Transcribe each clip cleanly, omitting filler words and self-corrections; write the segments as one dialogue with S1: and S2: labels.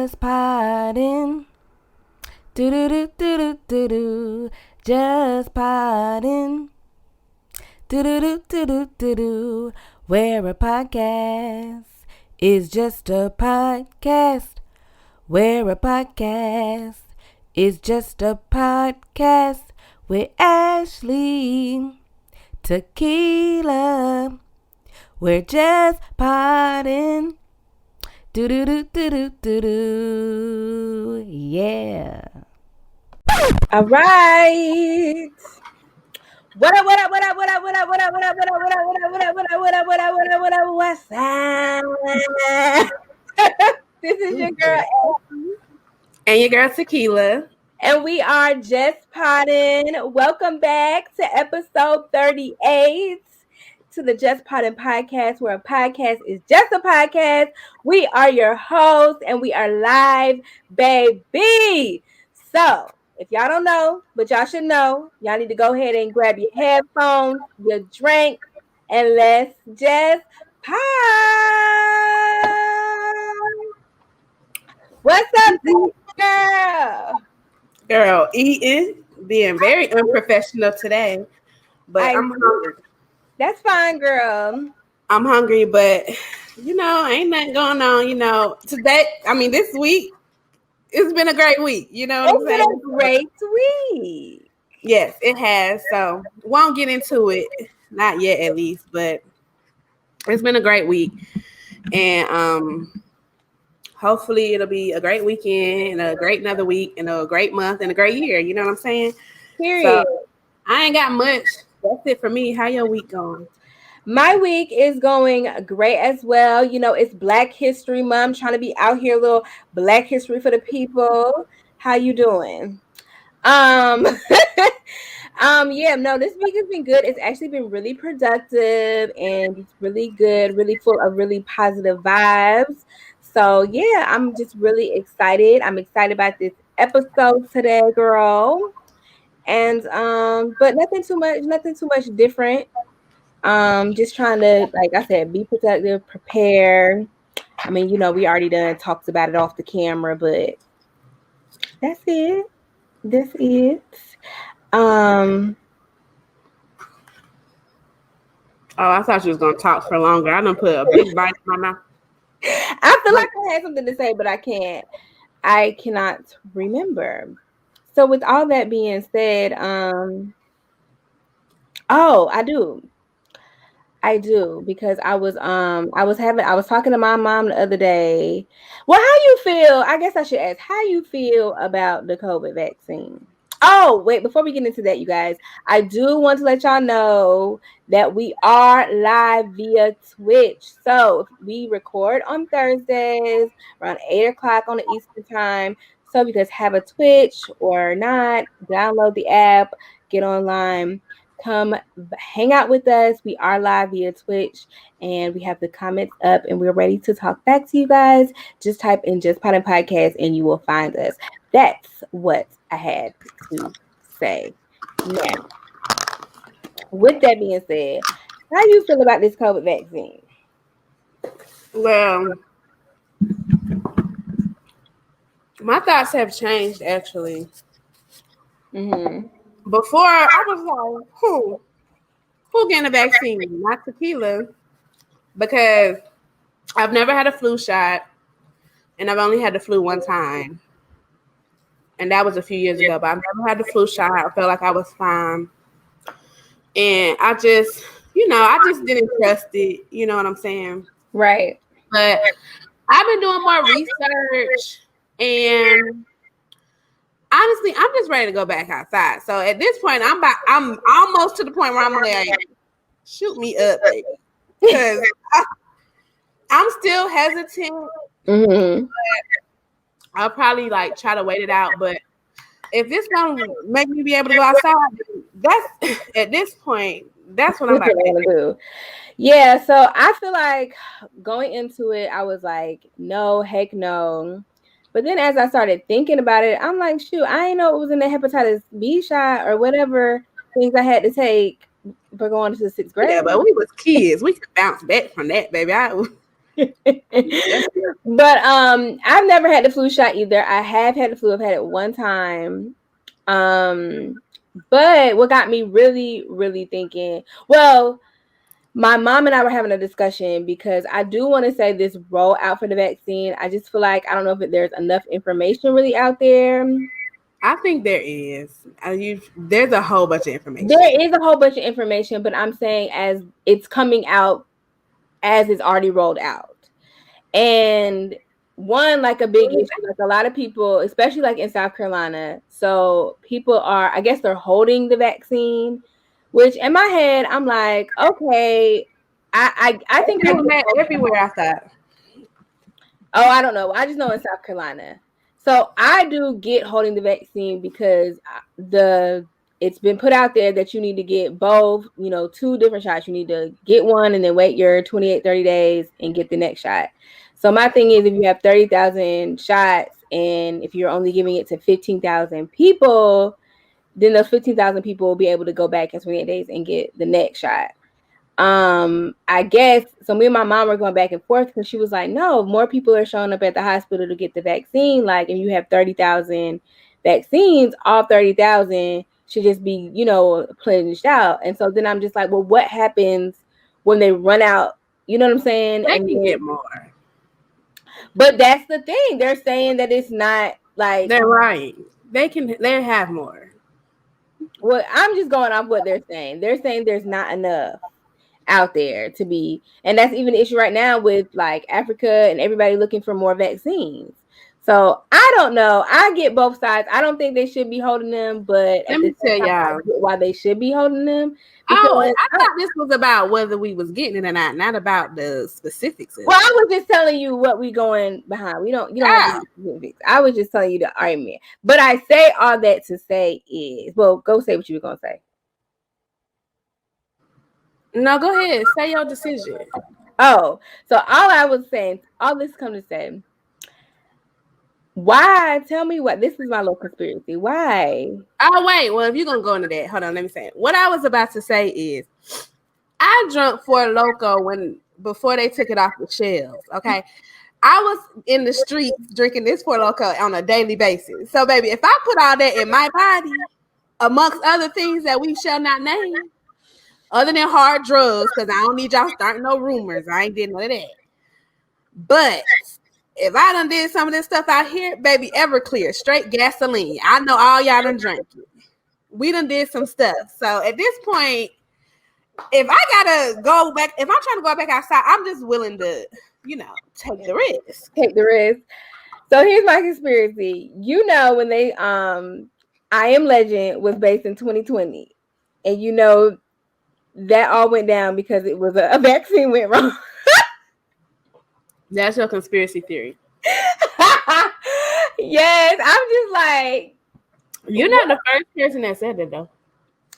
S1: Just poddin'. Do do do do do do do. Just poddin'. Do do do do do do do. Where a podcast is just a podcast. Where a podcast is just a podcast with Ashley Tequila. We're just poddin'. Do do do do do do do. Yeah.
S2: All right. What up, what up, what up, what up, what up, what up, what up, what up, what up, what up, what up, what up, what up, what up, what up, what up, what's up? This is your girl Ashley.
S3: And your girl Tequila.
S2: And we are just podding. Welcome back to episode 38 to the Just Poddin Podcast, where a podcast is just a podcast. We are your hosts and we are live, baby. So, if y'all don't know, but y'all should know, y'all need to go ahead and grab your headphones, your drink, and let's just pod. What's up, girl?
S3: Girl, eating, being very unprofessional today, but I'm hungry.
S2: That's fine, girl.
S3: I'm hungry, but ain't nothing going on. Today, this week, it's been a great week. You know what I'm saying?
S2: It's been a great week.
S3: Yes, it has. So won't get into it, not yet at least, but it's been a great week, and hopefully it'll be a great weekend and a great another week and a great month and a great year. You know what I'm saying?
S2: Period.
S3: So, I ain't got much. That's it for me. How your week going?
S2: My week is going great as well. It's Black History Month. I'm trying to be out here, a little Black history for the people. How you doing? This week has been good. It's actually been really productive and it's really good, really full of really positive vibes. So yeah, I'm just really excited. I'm excited about this episode today, girl. And but nothing too much different. Just trying to, like I said, be productive, prepare. We already done talked about it off the camera, but that's it.
S3: Oh, I thought you was gonna talk for longer. I done put a big bite in my mouth.
S2: I feel like I had something to say, but I cannot remember. So with all that being said, I do because I was talking to my mom the other day. Well, how you feel? I guess I should ask how you feel about the COVID vaccine. Oh, wait, before we get into that, you guys, I do want to let y'all know that we are live via Twitch. So we record on Thursdays around 8 o'clock on the Eastern time. So if you guys have a Twitch or not, download the app, get online, come hang out with us. We are live via Twitch and we have the comments up and we're ready to talk back to you guys. Just type in Just Poddin Podcast and you will find us. That's what I had to say. Now, with that being said, how do you feel about this COVID vaccine?
S3: Well, my thoughts have changed actually.
S2: Mm-hmm.
S3: Before I was like, who getting a vaccine? Not Tequila, because I've never had a flu shot, and I've only had the flu one time, and that was a few years ago. But I've never had the flu shot. I felt like I was fine, and I just didn't trust it. You know what I'm saying?
S2: Right.
S3: But I've been doing more research and. Honestly, I'm just ready to go back outside. So at this point, I'm almost to the point where I'm like, shoot me up, baby. Because I'm still hesitant.
S2: Mm-hmm.
S3: I'll probably try to wait it out. But if this gonna make me be able to go outside, that's at this point, that's what I'm about to do.
S2: Yeah, so I feel like going into it, I was like, no, heck no. But then as I started thinking about it, I'm like, shoot, I didn't know it was in the hepatitis B shot or whatever things I had to take for going to the 6th grade.
S3: Yeah, but we was kids. We could bounce back from that, baby.
S2: But I've never had the flu shot either. I have had the flu. I've had it one time. But what got me really, really thinking, well, my mom and I were having a discussion because I do want to say this rollout for the vaccine. I just feel like I don't know if there's enough information really out there.
S3: I think there is. There's a whole bunch of information.
S2: There is a whole bunch of information, but I'm saying as it's coming out as it's already rolled out. And one, like a big issue, like a lot of people, especially like in South Carolina, so people are, I guess they're holding the vaccine, which in my head, I'm like, okay, I think
S3: everywhere I thought.
S2: Oh, I don't know. I just know in South Carolina. So I do get holding the vaccine because it's been put out there that you need to get both, 2 different shots. You need to get one and then wait your 28, 30 days and get the next shot. So my thing is, if you have 30,000 shots and if you're only giving it to 15,000 people, then those 15,000 people will be able to go back in 28 days and get the next shot. I guess so. Me and my mom were going back and forth because she was like, no, more people are showing up at the hospital to get the vaccine. Like, if you have 30,000 vaccines, all 30,000 should just be, pledged out. And so then I'm just like, well, what happens when they run out? You know what I'm saying?
S3: They can get more.
S2: But that's the thing. They're saying that it's not like
S3: they're right. They have more.
S2: Well, I'm just going off what they're saying. They're saying there's not enough out there to be, and that's even the issue right now with like Africa and everybody looking for more vaccines. So I don't know. I get both sides. I don't think they should be holding them, but
S3: let me tell y'all
S2: why they should be holding them.
S3: I thought this was about whether we was getting it or not about the specifics.
S2: Well, I was just telling you what we going behind. You don't have specifics. I was just telling you the argument. But I say all that to say is, well, go say what you were gonna say.
S3: No, go ahead. Say your decision.
S2: Oh, so all I was saying, all this come to say, why? Tell me what. This is my little conspiracy. Why?
S3: Oh, wait. Well, if you're going to go into that, hold on. Let me say it. What I was about to say is I drunk Four Loko before they took it off the shelves, okay? I was in the streets drinking this Four Loko on a daily basis. So, baby, if I put all that in my body, amongst other things that we shall not name, other than hard drugs, because I don't need y'all starting no rumors. I ain't did none of that. But if I done did some of this stuff out here, baby, Everclear, straight gasoline. I know all y'all done drank it. We done did some stuff. So at this point, if I gotta go back, if I'm trying to go back outside, I'm just willing to, take the risk.
S2: Take the risk. So here's my conspiracy. When they I Am Legend was based in 2020, and that all went down because it was a vaccine went wrong.
S3: That's your conspiracy theory.
S2: Yes, I'm just like,
S3: you're not the first person that said it though.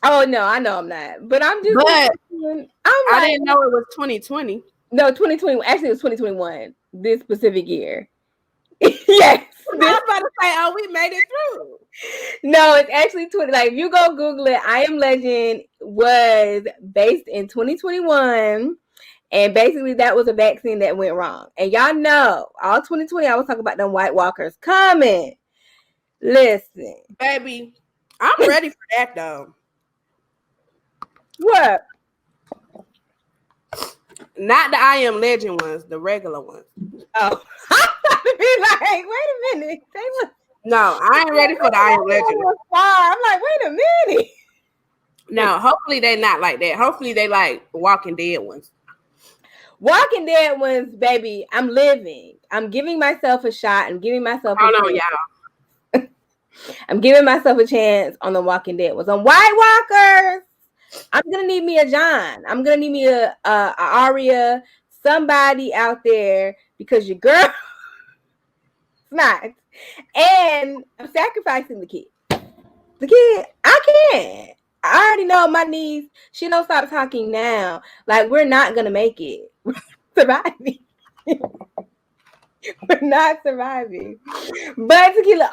S2: Oh no, I know I'm not, but I
S3: didn't know it was 2020.
S2: No, 2020. Actually, it was 2021. This specific year. Yes.
S3: I was about to say, oh, we made it through.
S2: No, it's actually 20. Like, if you go Google it, I Am Legend was based in 2021. And basically, that was a vaccine that went wrong. And y'all know, all 2020, I was talking about them White Walkers coming. Listen.
S3: Baby, I'm ready for that, though.
S2: What?
S3: Not the I Am Legend ones, the regular ones.
S2: Oh. Like, wait a minute.
S3: No, I ain't ready for the I Am Legend.
S2: I'm like, wait a minute.
S3: No, hopefully they not like that. Hopefully they like Walking Dead ones.
S2: Walking Dead ones, baby, I'm living. I'm giving myself a shot. I'm giving myself a chance.
S3: Y'all.
S2: I'm giving myself a chance on the Walking Dead ones. On White Walkers, I'm going to need me a John. I'm going to need me a Arya, somebody out there, because your girl is not. And I'm sacrificing the kid. The kid, I can't. I already know my niece, she don't stop talking now. Like, we're not going to make it. We're surviving. We're not surviving. But Tequila,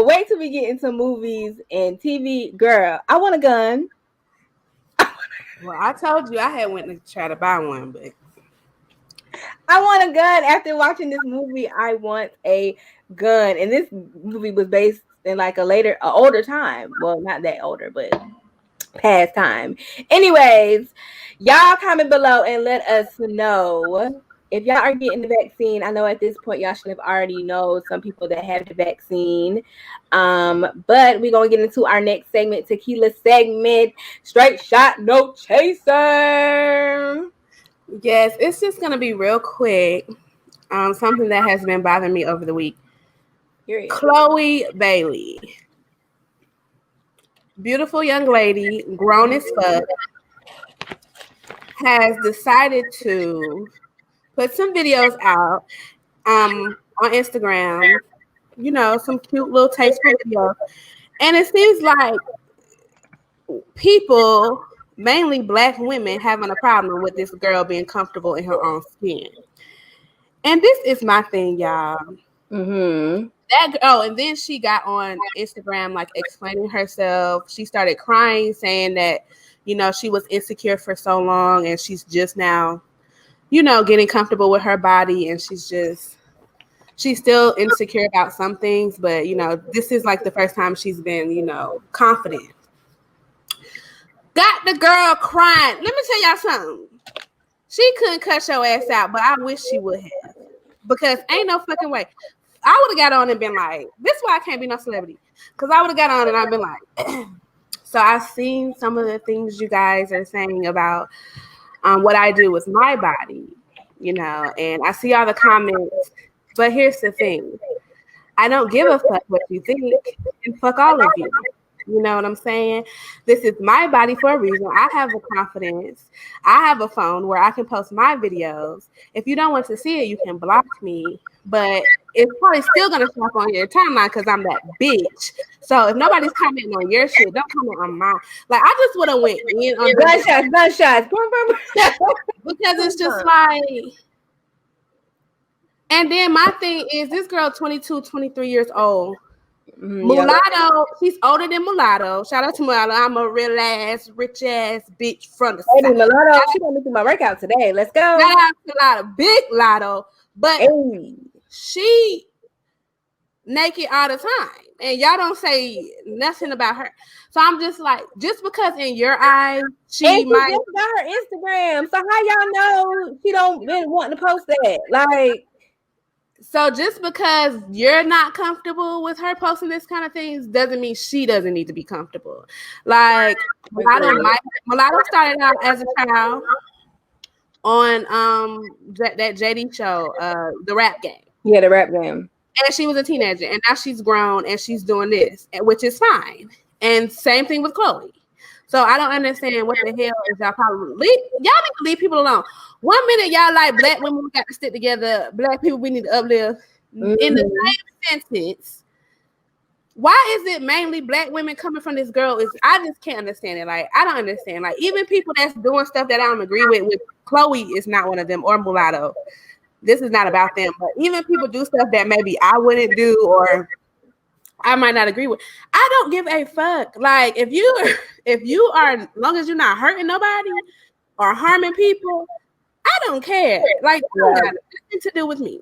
S2: wait till we get into movies and TV. Girl, I want a gun.
S3: Well, I told you I had went to try to buy one, but
S2: I want a gun. After watching this movie, I want a gun. And this movie was based in like a older time. Well, not that older, but past time. Anyways, y'all comment below and let us know if y'all are getting the vaccine. I know at this point y'all should have already know some people that have the vaccine. But we're gonna get into our next segment, tequila segment. Straight shot, no chaser.
S3: Yes, it's just gonna be real quick. Something that has been bothering me over the week. Chloe Bailey, beautiful young lady, grown as fuck, has decided to put some videos out on Instagram. You know, some cute little tasteful videos, and it seems like people, mainly Black women, having a problem with this girl being comfortable in her own skin. And this is my thing, y'all.
S2: Mm-hmm.
S3: And then she got on Instagram, like explaining herself. She started crying, saying that, you know, she was insecure for so long and she's just now, you know, getting comfortable with her body, and she's still insecure about some things, but, you know, this is like the first time she's been, you know, confident. Got the girl crying. Let me tell y'all something. She couldn't cut your ass out, but I wish she would have. Because ain't no fucking way. I would have got on and been like, this is why I can't be no celebrity. Because I would have got on and I've been like, so I've seen some of the things you guys are saying about what I do with my body, you know, and I see all the comments. But here's the thing. I don't give a fuck what you think, and fuck all of you. You know what I'm saying? This is my body for a reason. I have the confidence. I have a phone where I can post my videos. If you don't want to see it, you can block me. But it's probably still going to show up on your timeline because I'm that bitch. So if nobody's commenting on your shit, don't comment on mine. Like, I just would have went in on
S2: gunshots.
S3: Because it's just like... And then my thing is, this girl 22, 23 years old. Mulatto, she's older than Mulatto. Shout out to Mulatto. I'm a real ass, rich ass bitch from the
S2: South. Mulatto, she gonna do my workout today. Let's go.
S3: Shout out to Mulatto, big Lotto, but she naked all the time, and y'all don't say nothing about her. So I'm just like, just because in your eyes she might
S2: just got her Instagram, so how y'all know she don't been wanting to post that? Like.
S3: So just because you're not comfortable with her posting this kind of things doesn't mean she doesn't need to be comfortable. Like Mulatto started out as a child on that JD show, the Rap Game.
S2: Yeah, the Rap Game.
S3: And she was a teenager, and now she's grown and she's doing this, which is fine. And same thing with Chloe. So I don't understand what the hell is y'all probably y'all need to leave people alone. 1 minute y'all like Black women, we got to stick together. Black people, we need to uplift. Mm-hmm. In the same sentence, why is it mainly Black women coming from this girl? I just can't understand it. Like, I don't understand. Like, even people that's doing stuff that I don't agree with Chloe is not one of them, or Mulatto. This is not about them. But even people do stuff that maybe I wouldn't do or I might not agree with. I don't give a fuck. Like, if you are, as long as you're not hurting nobody or harming people, I don't care. Like, it don't got nothing to do with me.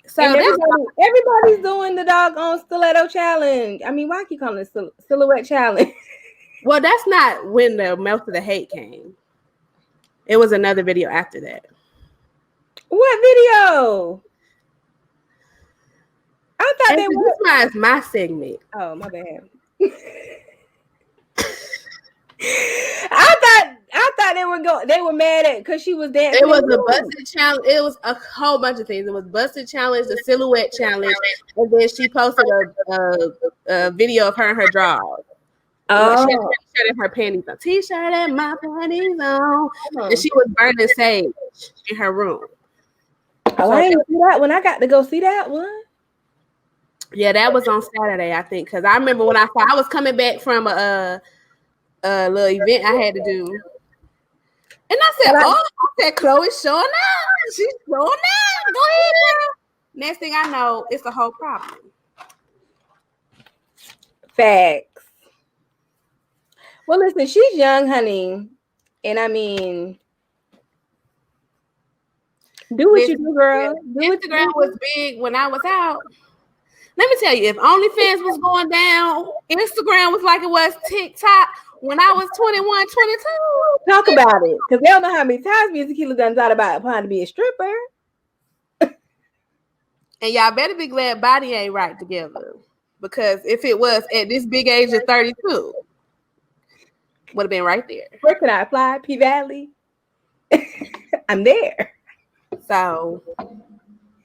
S3: So
S2: everybody's doing the doggone stiletto challenge. I mean, why keep calling it silhouette challenge?
S3: Well, that's not when the most of the hate came. It was another video after that.
S2: What video? I thought
S3: this was my segment.
S2: Oh, my bad. I thought they were mad at because she was dancing.
S3: It was a busted challenge. It was a whole bunch of things. It was busted challenge, the silhouette challenge, and then she posted a video of her and her drawers. Oh, she had a t-shirt and her panties on. T-shirt and my panties on. And she was burning sage in her room.
S2: Oh, I didn't see that when I got to go see that one.
S3: Yeah, that was on Saturday, I think, because I remember when I was coming back from a little event I had to do. And I said, Chloe's showing up. She's showing up. Go ahead, girl. Next thing I know, it's a whole problem.
S2: Facts. Well, listen, she's young, honey. And I mean, Do what you do, girl.
S3: Instagram was big when I was out. Let me tell you, if OnlyFans was going down, Instagram was like it was TikTok when I was 21, 22.
S2: Talk about it. Because they don't know how many times me and Tequila done thought about applying to be a stripper.
S3: And y'all better be glad body ain't right together. Because if it was at this big age of 32, would have been right there.
S2: Where can I apply? P-Valley? I'm there.
S3: So,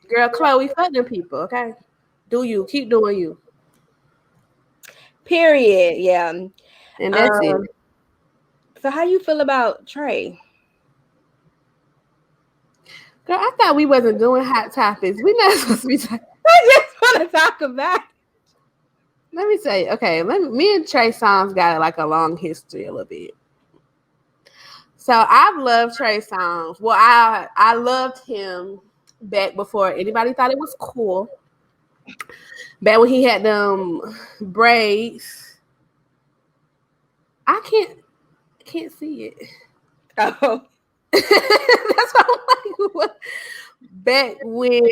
S3: girl, Chloe, fuck them people, okay? Do you. Keep doing you.
S2: Period. Yeah.
S3: And that's it.
S2: So how you feel about Trey?
S3: Girl, I thought we wasn't doing hot topics. We not supposed to be talking.
S2: I just want to talk about it.
S3: Let me say, okay, me and Trey Songz got like a long history a little bit. So I've loved Trey Songz. Well, I loved him back before anybody thought it was cool. Back when he had them braids. I can't see it.
S2: Oh.
S3: That's what I'm like. Back when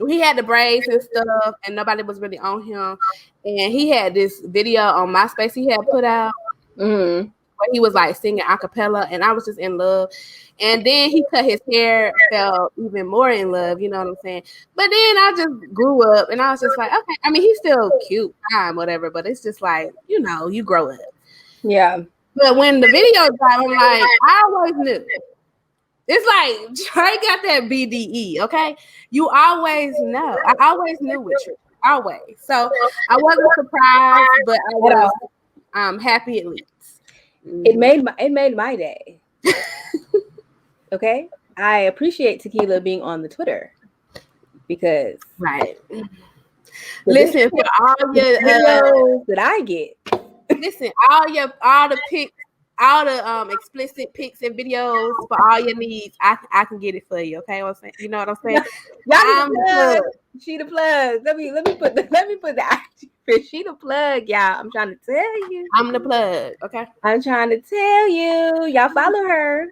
S3: he had the braids and stuff, and nobody was really on him. And he had this video on MySpace he had put out where he was like singing a cappella, and I was just in love. And then he cut his hair, felt even more in love, you know what I'm saying? But then I just grew up, and I was just like, okay, I mean, he's still cute, fine, whatever, but it's just like, you know, you grow up.
S2: Yeah.
S3: But when the video dropped, I'm like, I always knew. It's like Trey got that BDE, okay? You always know. I always knew with you, always. So I wasn't surprised, but I was happy at least.
S2: It made my day. Okay, I appreciate Tequila being on the Twitter because
S3: listen, for all your
S2: videos that I get.
S3: Listen, all the pics, all the explicit pics and videos for all your needs, I can get it for you. Okay, what I'm saying, you know what I'm saying?
S2: She the plug. Let me put the she the plug, y'all. I'm trying to tell you.
S3: I'm the plug. Okay.
S2: I'm trying to tell you. Y'all follow her.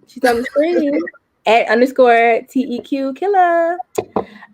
S2: She's on the screen at _TEQ Killer.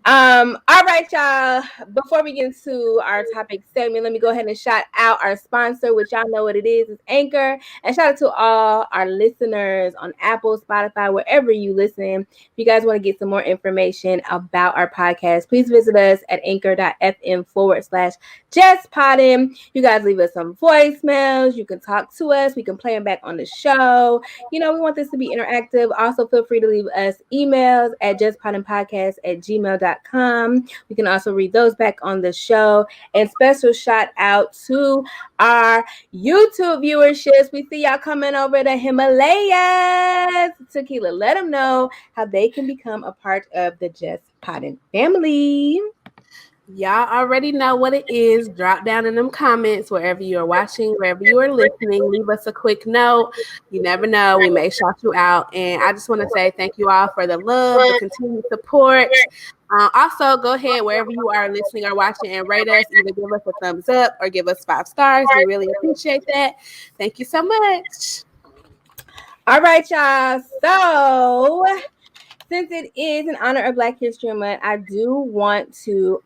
S2: All right, y'all. Before we get into our topic segment, let me go ahead and shout out our sponsor, which y'all know what it is. It's Anchor. And shout out to all our listeners on Apple, Spotify, wherever you listen. If you guys want to get some more information about our podcast, please visit us at anchor.fm/JUSPoddin. You guys leave us some voicemails. You can talk to us. We can play them back on the show. You know, we want this to be interactive. Also, feel free to leave us emails at justpoddinpodcast@gmail.com. We can also read those back on the show. And special shout out to our YouTube viewerships. We see y'all coming over the Himalayas. Tequila, let them know how they can become a part of the Just Poddin family.
S3: Y'all already know what it is. Drop down in them comments wherever you are watching, wherever you are listening. Leave us a quick note. You never know. We may shout you out. And I just want to say thank you all for the love, the continued support. Also, go ahead wherever you are listening or watching and rate us. Either give us a thumbs up or give us 5 stars. We really appreciate that. Thank you so much.
S2: All right, y'all. So since it is in honor of Black History Month, I do want to,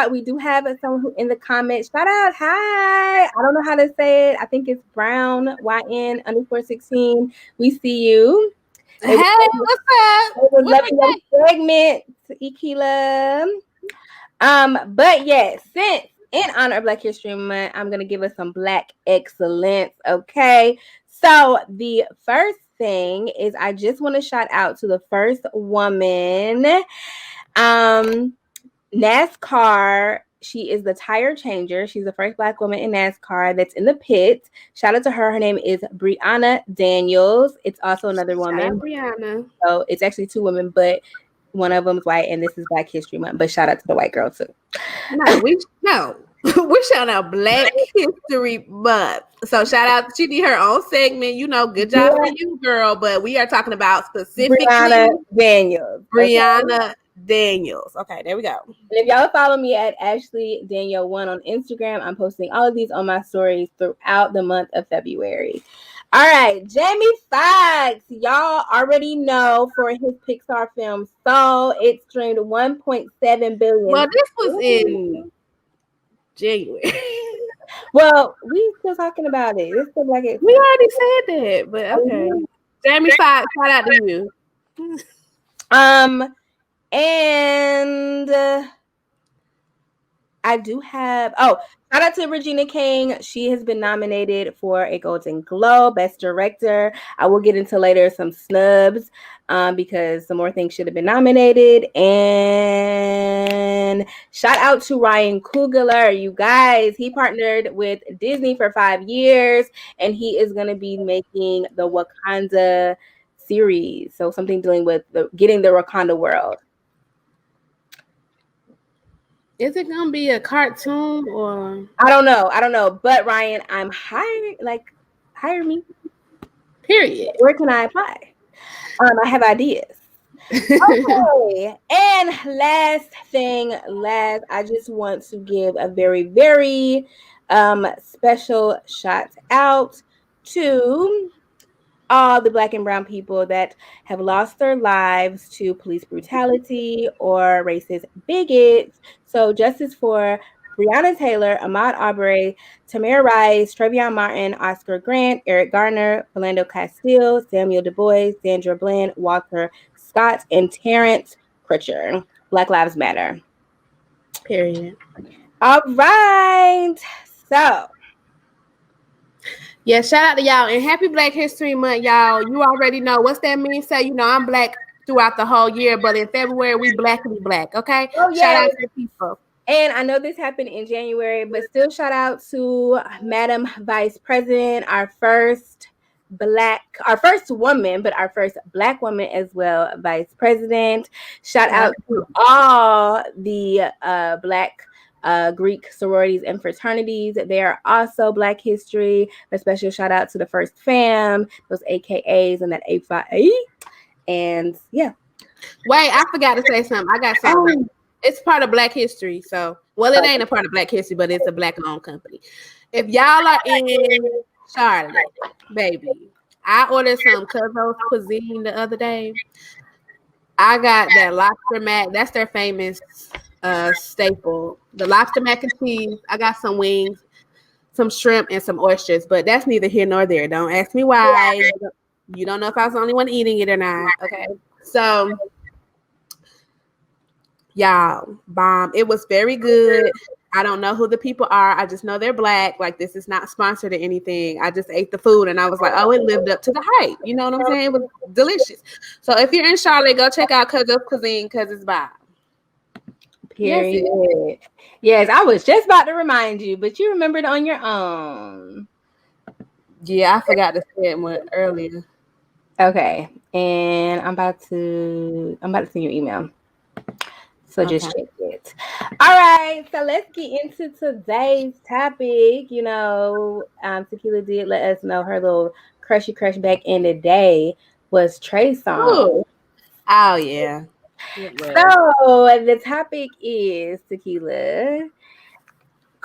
S2: we do have someone who in the comments, shout out, hi, I don't know how to say it. I think it's Brown, YN_16. We see you.
S3: Hey, what's up?
S2: It was loving your segment, Tequila. But yes, since in honor of Black History Month, I'm going to give us some Black excellence, okay? So the first thing is I just want to shout out to the first woman, NASCAR. She is the tire changer. She's the first Black woman in NASCAR that's in the pit. Shout out to her. Her name is Brianna Daniels. It's also another woman.
S3: Brianna.
S2: So it's actually 2 women, but one of them is white, and this is Black History Month. But shout out to the white girl too.
S3: We're shouting out Black History Month. So shout out, she did her own segment. You know, good job for you, girl. But we are talking about specifically
S2: Brianna Daniels.
S3: Daniels. Okay, there we go.
S2: And if y'all follow me at Ashley Daniel 1 on Instagram, I'm posting all of these on my stories throughout the month of February. All right, Jamie Foxx. Y'all already know for his Pixar film Soul, it streamed 1.7 billion.
S3: Well, this was in January.
S2: Well, we still talking about it. It's still like it.
S3: We already said that, but okay. Jamie Foxx, shout out to you.
S2: And I do have shout out to Regina King. She has been nominated for a Golden Globe, Best Director. I will get into later some snubs because some more things should have been nominated. And shout out to Ryan Coogler. You guys, he partnered with Disney for 5 years, and he is going to be making the Wakanda series. So something dealing with getting the Wakanda world.
S3: Is it gonna be a cartoon or?
S2: I don't know. But Ryan, I'm hired. Like, hire me.
S3: Period.
S2: Where can I apply? I have ideas. Okay. And last, I just want to give a very, very special shout out to all the Black and brown people that have lost their lives to police brutality or racist bigots. So justice for Breonna Taylor, Ahmaud Arbery, Tamir Rice, Trayvon Martin, Oscar Grant, Eric Garner, Philando Castile, Samuel Du Bois, Sandra Bland, Walter Scott, and Terrence Pritchard. Black Lives Matter.
S3: Period.
S2: All right. So
S3: yeah, shout out to y'all and happy Black History Month, y'all. You already know what's that mean. Say, I'm Black throughout the whole year, but in February we blackly Black. Okay.
S2: Oh, yeah.
S3: Shout out to the people.
S2: And I know this happened in January, but still shout out to Madam Vice President, our first woman, but our first Black woman as well, Vice President. Shout out to all the Black Greek sororities and fraternities. They are also Black history. A special shout out to the First Fam, those AKAs and that A5A. And yeah.
S3: Wait, I forgot to say something. I got something. It's part of Black history. So, well, it ain't a part of Black history, but it's a Black-owned company. If y'all are in Charlotte, baby, I ordered some Cuzzo's cuisine the other day. I got that lobster mac. That's their famous staple. The lobster mac and cheese. I got some wings, some shrimp, and some oysters. But that's neither here nor there. Don't ask me why. You don't know if I was the only one eating it or not. Okay. So, y'all, bomb. It was very good. I don't know who the people are. I just know they're Black. Like, this is not sponsored or anything. I just ate the food and I was like, oh, it lived up to the hype. You know what I'm saying? It was delicious. So if you're in Charlotte, go check out Cuzzo's Cuisine because it's bomb.
S2: Period. Yes, I was just about to remind you, but you remembered on your own.
S3: Yeah, I forgot to say it earlier.
S2: Okay, and I'm about to send you an email. So just check it. All right, so let's get into today's topic. Tequila did let us know her little crushy crush back in the day was Trey Songz.
S3: Oh yeah.
S2: So the topic is Tequila.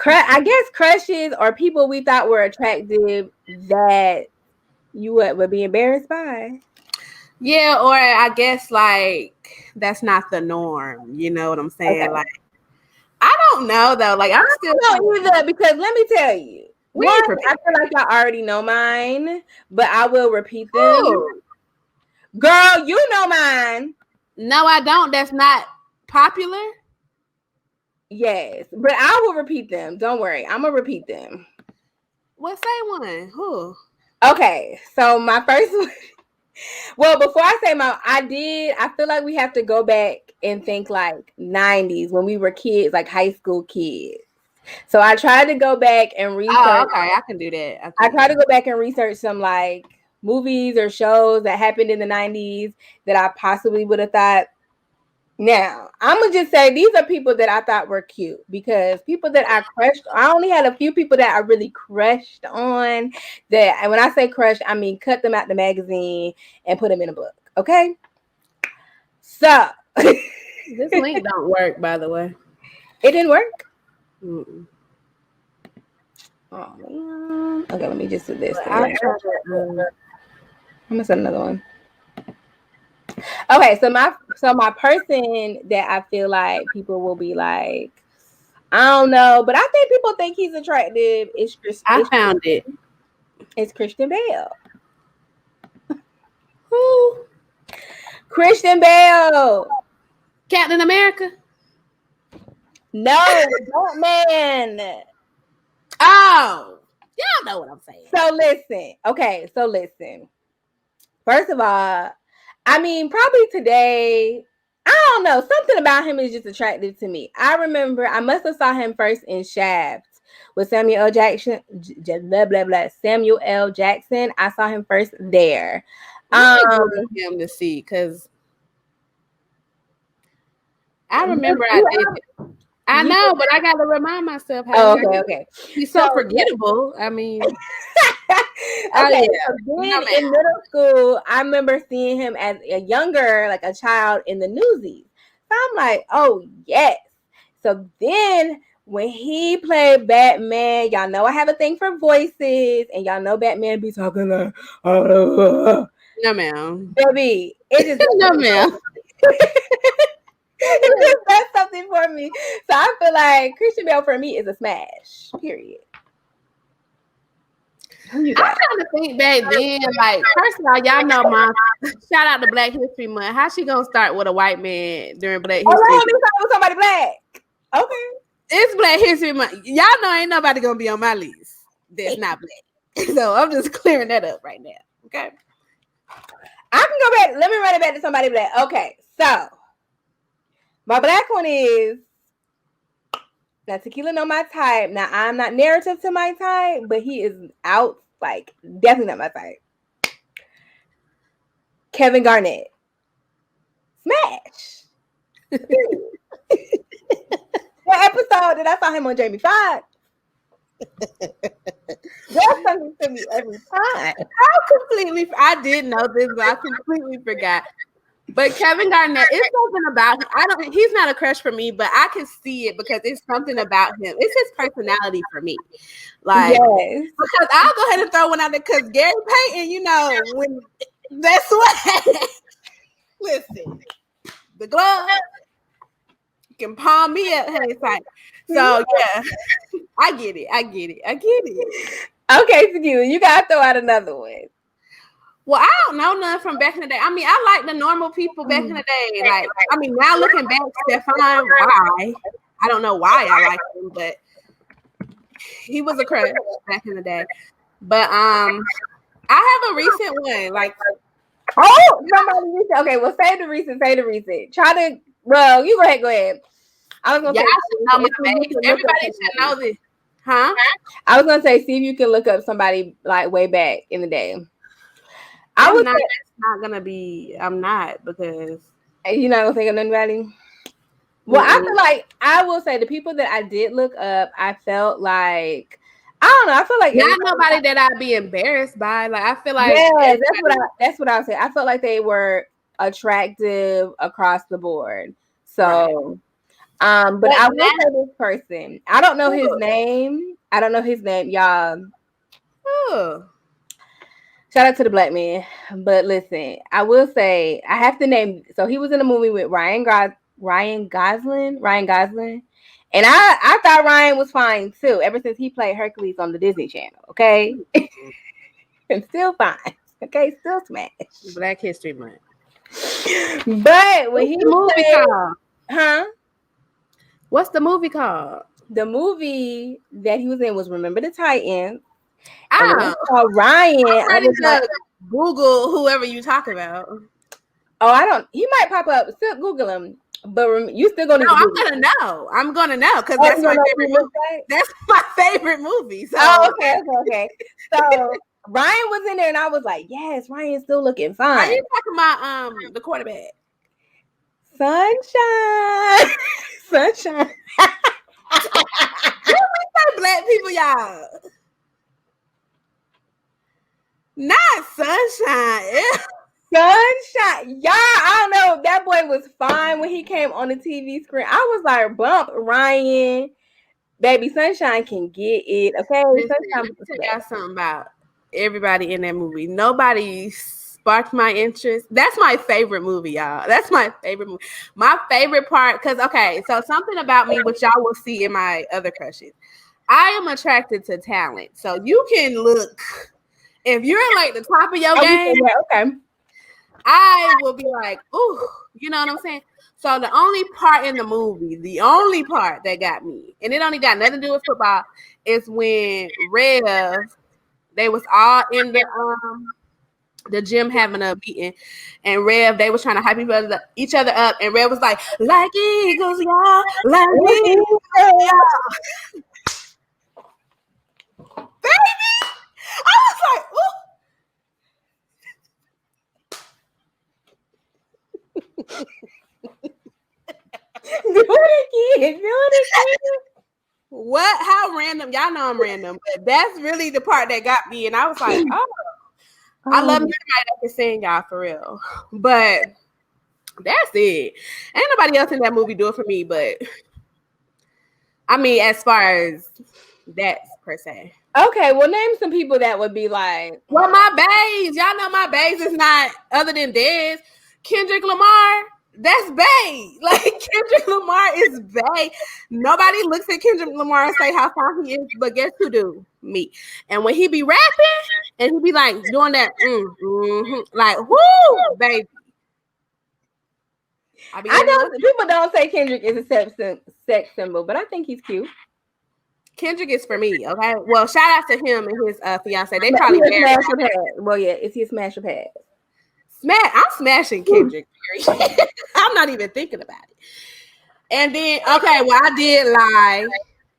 S2: I guess crushes or people we thought were attractive that you would be embarrassed by.
S3: Yeah, or I guess like that's not the norm. You know what I'm saying? Okay. Like, I don't know though. Like, I'm still
S2: don't either because let me tell you, I feel like y'all already know mine, but I will repeat them. Ooh. Girl, you know mine.
S3: No, I don't. That's not popular.
S2: Yes, but I will repeat them. Don't worry, I'm gonna repeat them.
S3: Well, say one. Who?
S2: Okay, so my first one. Well, before I say I feel like we have to go back and think like 90s when we were kids, like high school kids. So I tried to go back and research.
S3: Oh, okay, I can do that.
S2: I tried to go back and research some like movies or shows that happened in the 90s that I possibly would have thought. Now, I'm going to just say these are people that I thought were cute because people that I crushed, I only had a few people that I really crushed on that. And when I say crushed, I mean cut them out the magazine and put them in a book. Okay? So.
S3: This link don't work, by the way.
S2: It didn't work?
S3: Mm-mm.
S2: Oh man. Okay, let me just do this.
S3: I'm
S2: gonna send another one. Okay, so my person that I feel like people will be like, I don't know, but I think people think he's attractive.
S3: I found it.
S2: It's Christian Bale.
S3: Who?
S2: Christian Bale.
S3: Captain America?
S2: No, Batman.
S3: Oh, y'all know what I'm saying.
S2: So listen. First of all, I mean, probably today, I don't know, something about him is just attractive to me. I remember I must have saw him first in Shaft with Samuel L. Jackson. Samuel L. Jackson. I saw him first there.
S3: Him to see, because I remember I did it. I know, but I got to remind myself how.
S2: Okay.
S3: He's so forgettable. I mean,
S2: okay. So then in middle school, I remember seeing him as a younger, like a child in the Newsies. So I'm like, oh yes. So then when he played Batman, y'all know I have a thing for voices, and y'all know Batman be talking like,
S3: no ma'am,
S2: baby, it just
S3: no ma'am.
S2: It just does something for me. So I feel like Christian Bale for me is a smash. Period.
S3: I'm trying to think back then. Like, first of all, y'all know my shout out to Black History Month. How she gonna start with a white man during Black History?
S2: Oh, let me start with somebody black. Okay,
S3: it's Black History Month. Y'all know ain't nobody gonna be on my list that's not black. So I'm just clearing that up right now. Okay,
S2: I can go back. Let me run it back to somebody black. Okay, so my black one is now Tequila know my type. Now I'm not narrative to my type, but he is out like definitely not my type. Kevin Garnett. Smash. What episode did I saw him on Jamie Foxx? That's something to me every time.
S3: I did know this, but I completely forgot. But Kevin Garnett, it's something about him. He's not a crush for me, but I can see it because it's something about him. It's his personality for me. Like, yes. Because I'll go ahead and throw one out there because Gary Payton, you know, when that's what listen, the glove can palm me up. It's like, so yeah, I get it.
S2: Okay, Tequila, you gotta throw out another one.
S3: Well, I don't know none from back in the day. I mean, I like the normal people back in the day. Like, I mean, now looking back, Stefan, why? I don't know why I like him, but he was a crush back in the day. But I have a recent one. Like,
S2: somebody recent. Okay, well, say the recent. Try to. Well, you go ahead. I was gonna say
S3: everybody should know this, huh?
S2: I was gonna say, see if you can look up somebody like way back in the day.
S3: I'm not because
S2: you're not gonna think of anybody. Well, I feel like I will say the people that I did look up, I felt like I don't know. I feel like
S3: not nobody that I'd be embarrassed by. Like I feel like
S2: that's what I would say. I felt like they were attractive across the board. So, but I will say this person. I don't know his name. Y'all.
S3: Oh.
S2: Shout out to the black man. But listen, I will say I have to name. So he was in a movie with Ryan Gosling. And I thought Ryan was fine too, ever since he played Hercules on the Disney Channel. Okay. And still fine. Okay, still smash.
S3: Black History Month.
S2: But when
S3: What's the movie called?
S2: The movie that he was in was Remember the Titans.
S3: Ryan. I'm ready to Google whoever you talk about.
S2: Oh, he might pop up. Still Google him, but you still gonna.
S3: No, I'm gonna know because that's my favorite movie. That's my favorite movie. So.
S2: Oh, okay. So Ryan was in there, and I was like, "Yes, Ryan's still looking fine."
S3: Are you talking about the quarterback?
S2: Sunshine.
S3: Black people, y'all. Not Sunshine.
S2: Sunshine. Y'all, I don't know. That boy was fine when he came on the TV screen. I was like, bump Ryan. Baby, Sunshine can get it. Okay,
S3: Listen,
S2: Sunshine
S3: let me
S2: was
S3: tell
S2: the
S3: y'all
S2: best.
S3: something about everybody in that movie. Nobody sparked my interest. That's my favorite movie, y'all. That's my favorite movie. My favorite part, because okay, so something about me, which y'all will see in my other crushes. I am attracted to talent. So you can look, if you're like the top of your
S2: Oh,
S3: game,
S2: okay.
S3: I will be like, ooh, you know what I'm saying? So the only part in the movie, the only part that got me, and it only got nothing to do with football, is when Rev, they was all in the gym having a meeting, and Rev, they was trying to hype each other up, and Rev was like eagles, y'all, like eagles, y'all. Baby, I was like, ooh.
S2: Do it again.
S3: What? How random? Y'all know I'm random, but that's really the part that got me, and I was like, oh. I love anybody that can sing, y'all, for real. But that's it. Ain't nobody else in that movie do it for me, but I mean, as far as that per se.
S2: Okay, well, name some people that would be like.
S3: Well, my bays. Y'all know my bays is not other than Dez. Kendrick Lamar. That's Bay. Like Kendrick Lamar is Bay. Nobody looks at Kendrick Lamar and say how fine he is, but guess who do? Me. And when he be rapping and he be like doing that, like whoo, baby.
S2: I don't. People don't say Kendrick is a sex symbol, but I think he's cute.
S3: Kendrick is for me, okay? Well, shout out to him and his fiance. They probably married.
S2: Well, yeah, is he a smash or pass?
S3: I'm smashing Kendrick. I'm not even thinking about it. And then, okay, well, I did lie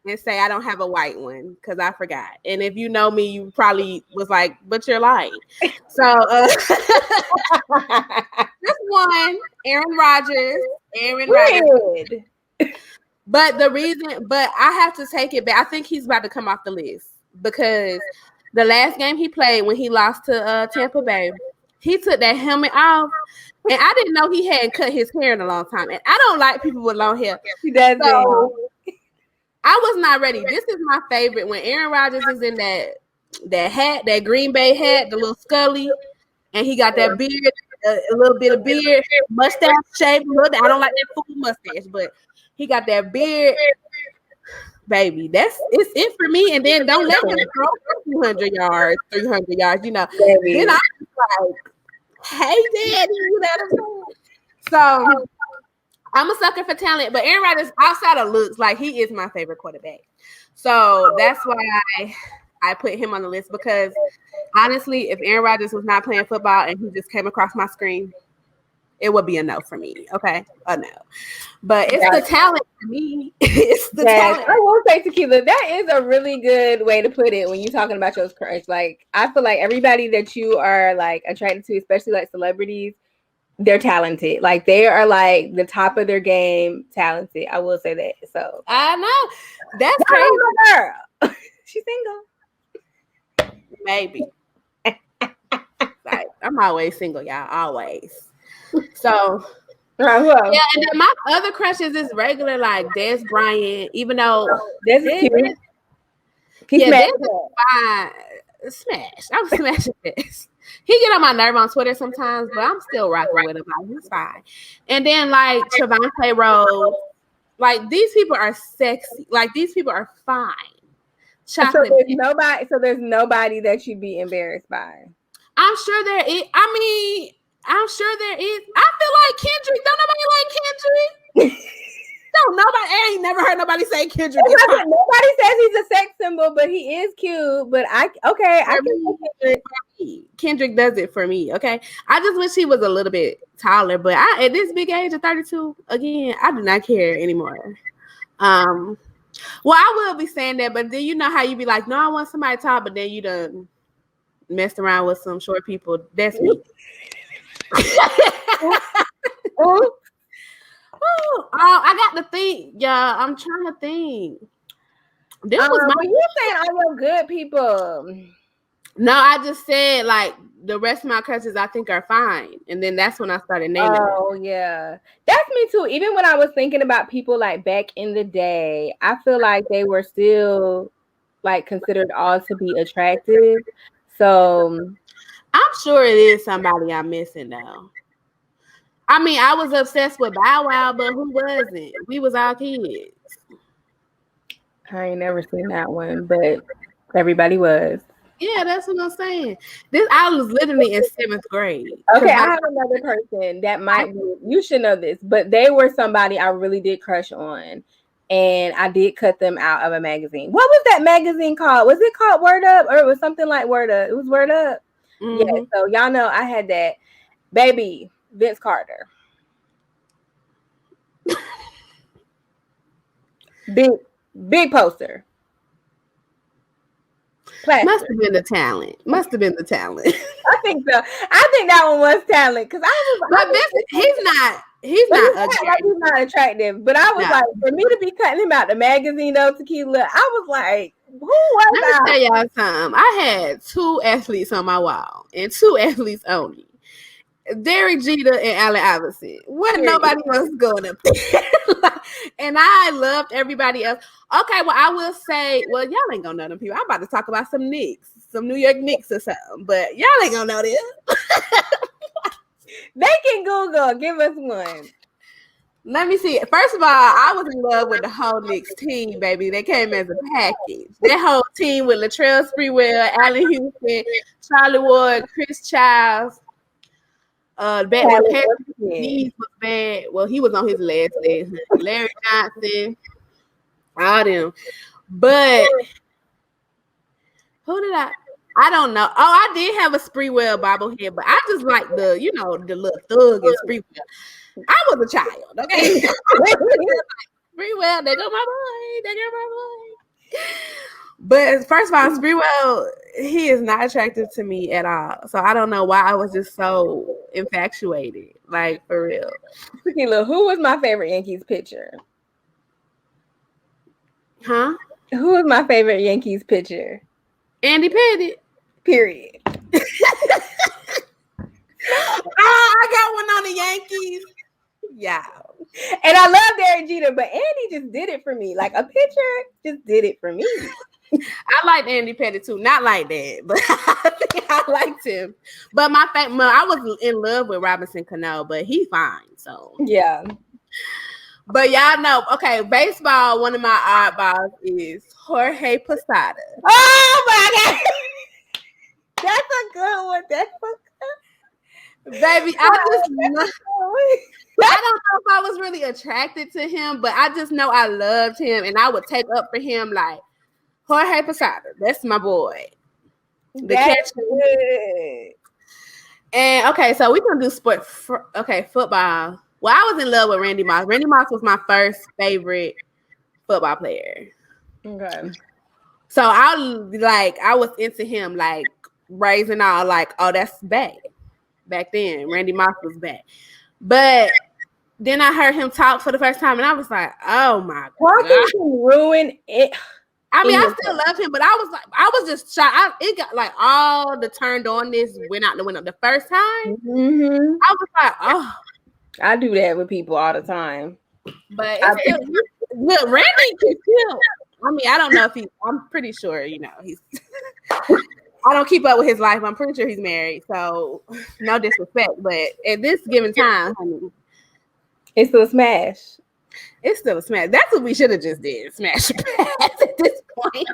S3: and say I don't have a white one because I forgot. And if you know me, you probably was like, but you're lying. So this one, Aaron Rodgers. But I have to take it back. I think he's about to come off the list because the last game he played when he lost to Tampa Bay, he took that helmet off, and I didn't know he hadn't cut his hair in a long time. And I don't like people with long hair.
S2: He doesn't.
S3: So I was not ready. This is my favorite when Aaron Rodgers is in that hat, that Green Bay hat, the little Scully, and he got that beard, a little bit of beard, mustache shape. I don't like that full mustache, but he got that beard. Baby, it's it for me. And then don't let him throw 200 yards, 300 yards, you know. Baby. Then I was like, hey, Daddy, you know what I'm saying? So I'm a sucker for talent, but Aaron Rodgers, outside of looks, like he is my favorite quarterback. So that's why I put him on the list because honestly, if Aaron Rodgers was not playing football and he just came across my screen, it would be a no for me. Okay, a no. But it's the talent for me. It's the talent.
S2: I will say, Tequila, that is a really good way to put it when you're talking about your crush. Like, I feel like everybody that you are like attracted to, especially like celebrities, they're talented. Like, they are like the top of their game, talented. I will say that. So
S3: I know that's crazy.
S2: Girl. She's single.
S3: Maybe. Like, I'm always single, y'all. Always. So yeah, and then my other crushes is regular, like Des Bryant, even though
S2: Des is cute.
S3: Des is fine. Smash. I'm smashing this. He get on my nerve on Twitter sometimes, but I'm still rocking with him. Like, he's fine. And then like Trevante Rose, like these people are sexy. Like these people are fine.
S2: Chocolate. So there's nobody that you'd be embarrassed by.
S3: I'm sure there is. I'm sure there is. I feel like Kendrick. Don't nobody like Kendrick? No, nobody. I ain't never heard nobody say Kendrick.
S2: Nobody says he's a sex symbol, but he is cute. But
S3: Kendrick does it for me. Okay, I just wish he was a little bit taller. But at this big age of 32, again, I do not care anymore. Well, I will be saying that, but then you know how you be like, no, I want somebody tall, but then you done messed around with some short people. That's me. I got to think, y'all. I'm trying to think. This was
S2: you saying all your good people.
S3: No, I just said like the rest of my crushes I think are fine. And then that's when I started naming them.
S2: Oh, yeah. That's me too. Even when I was thinking about people like back in the day, I feel like they were still like considered all to be attractive. So
S3: I'm sure it is somebody I'm missing though. I mean, I was obsessed with Bow Wow, but who wasn't? We was all kids.
S2: I ain't never seen that one, but everybody was.
S3: Yeah, that's what I'm saying. I was literally in 7th grade.
S2: Okay, I have another person that might be, you should know this, but they were somebody I really did crush on. And I did cut them out of a magazine. What was that magazine called? Was it called Word Up? Or it was something like Word Up? It was Word Up.
S3: Mm-hmm.
S2: Yeah, so y'all know I had that. Baby, Vince Carter. Big poster. Plastic.
S3: Must have been the talent.
S2: I think so. I think that one was talent because
S3: he's not
S2: attractive. But I was like, for me to be cutting him out the magazine though, Tequila, I was like, who was that?
S3: Let me tell y'all something. I had 2 athletes on my wall and 2 athletes only. Derek Jeter and Allen Iverson. Wasn't nobody else going up there. And I loved everybody else. Okay, well, I will say, well, y'all ain't gonna know them people. I'm about to talk about some Knicks, some New York Knicks or something, but y'all ain't gonna know this.
S2: They can Google. Give us one.
S3: Let me see. First of all, I was in love with the whole Knicks team, baby. They came as a package. That whole team with Latrell Sprewell, Allen Houston, Charlie Ward, Chris Childs. Batman was bad. Well, he was on his last leg. Larry Johnson, all them. But who did I don't know. Oh, I did have a Sprewell bobblehead, but I just like the little thug and Sprewell. I was a child, okay? Sprewell, they go my boy. But first of all, Sprewell, he is not attractive to me at all. So I don't know why I was just so infatuated. Like, for real.
S2: Tequila, who was my favorite Yankees pitcher?
S3: Huh?
S2: Who was my favorite Yankees pitcher?
S3: Andy Pettitte.
S2: Period.
S3: I got one on the Yankees. Yeah.
S2: And I love Derek Jeter, but Andy just did it for me. Like, a pitcher just did it for me.
S3: I liked Andy Pettitte too. Not like that, but I liked him. But I was in love with Robinson Cano, but he's fine. So
S2: yeah.
S3: But y'all know, okay, baseball, one of my oddballs is Jorge Posada.
S2: Oh my God. That's a good one. That's a good
S3: Baby, I don't know if I was really attracted to him, but I just know I loved him and I would take up for him like Jorge Posada. That's my boy. The catcher. And okay, so we're gonna do football. Well, I was in love with Randy Moss. Randy Moss was my first favorite football player.
S2: Okay.
S3: So I was into him like raising all like, oh, that's bad. Back then, Randy Moss was bad. But then I heard him talk for the first time and I was like, oh my God.
S2: Can ruin it.
S3: I mean, I still love him, but I was just shocked. It got like all the turned on this went out the window the first time.
S2: Mm-hmm.
S3: I was like, oh.
S2: I do that with people all the time.
S3: But look, Randy can still. I mean, I don't know if I'm pretty sure, he's. I don't keep up with his life. I'm pretty sure he's married. So no disrespect, but at this given time, honey,
S2: it's still a smash.
S3: It's still a smash. That's what we should have just did. Smash pass at this point.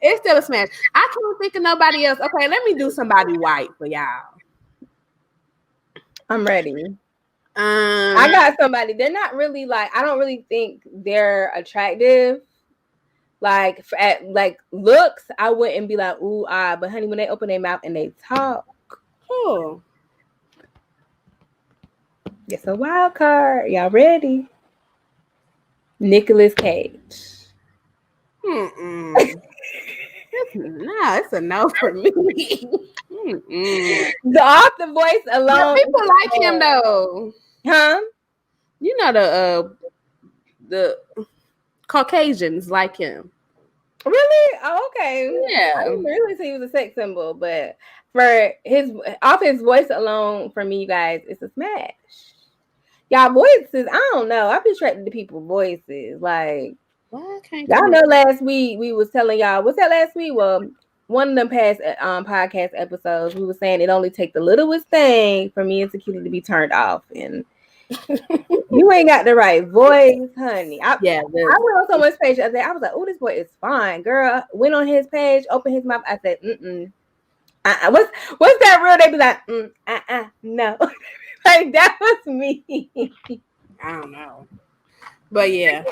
S3: It's still a smash. I can't think of nobody else. Okay, let me do somebody white for y'all.
S2: I'm ready. I got somebody. They're not really I don't really think they're attractive. Like at looks, I wouldn't be like, ooh, ah. But honey, when they open their mouth and they talk,
S3: oh,
S2: it's a wild card. Y'all ready? Nicolas Cage.
S3: No, it's a no for me.
S2: Off the voice alone.
S3: People like him though.
S2: Huh?
S3: The Caucasians like him.
S2: Really? Oh, okay.
S3: Yeah.
S2: I didn't really say he was a sex symbol, but for his voice alone, for me, you guys, it's a smash. Y'all voices, I don't know. I've been attracted to people's voices. Like, y'all know last week we was telling y'all, what's that last week? Well, one of them past podcast episodes, we were saying it only take the littlest thing for me and Tequila to be turned off. And you ain't got the right voice, honey. I went on someone's page the other day. I was like, oh, this boy is fine. Girl, went on his page, opened his mouth. I said, what's that real? They be like, no. Like, that was me.
S3: I don't know. But yeah.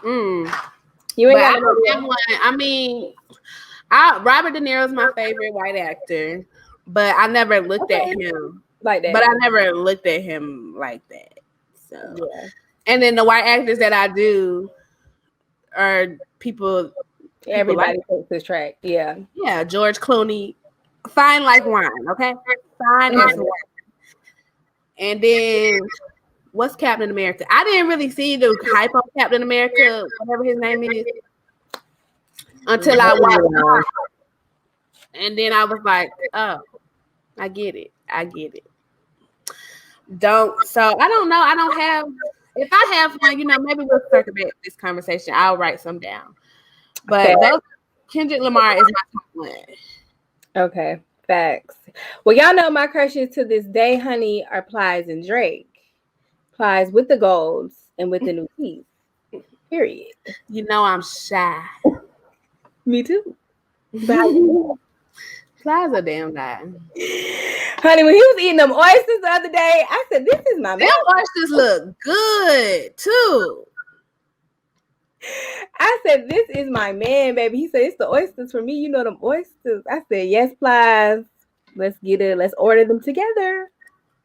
S2: You ain't got
S3: that one. I mean, Robert De Niro is my favorite white actor, but I never looked at him
S2: like that.
S3: But I never looked at him like that. So, yeah. And then the white actors that I do are people.
S2: Everybody takes this track. Yeah.
S3: Yeah. George Clooney, fine like wine. Okay. Fine as wine. And then what's Captain America? I didn't really see the hype on Captain America, whatever his name is, until I watched it. And then I was like, oh, I get it. So I don't know. I don't have, if I have one, maybe we'll circle back this conversation. I'll write some down. But Kendrick Lamar is my top one.
S2: Okay. Facts. Well, y'all know my crushes to this day, honey, are Plies and Drake. Plies with the golds and with the new teeth. Period.
S3: I'm shy.
S2: Me too.
S3: Plies a damn guy.
S2: Honey, when he was eating them oysters the other day, I said, this is my man.
S3: Them oysters look good too.
S2: I said, this is my man, baby. He said, it's the oysters for me. Them oysters. I said, yes, Plies. Let's get it. Let's order them together.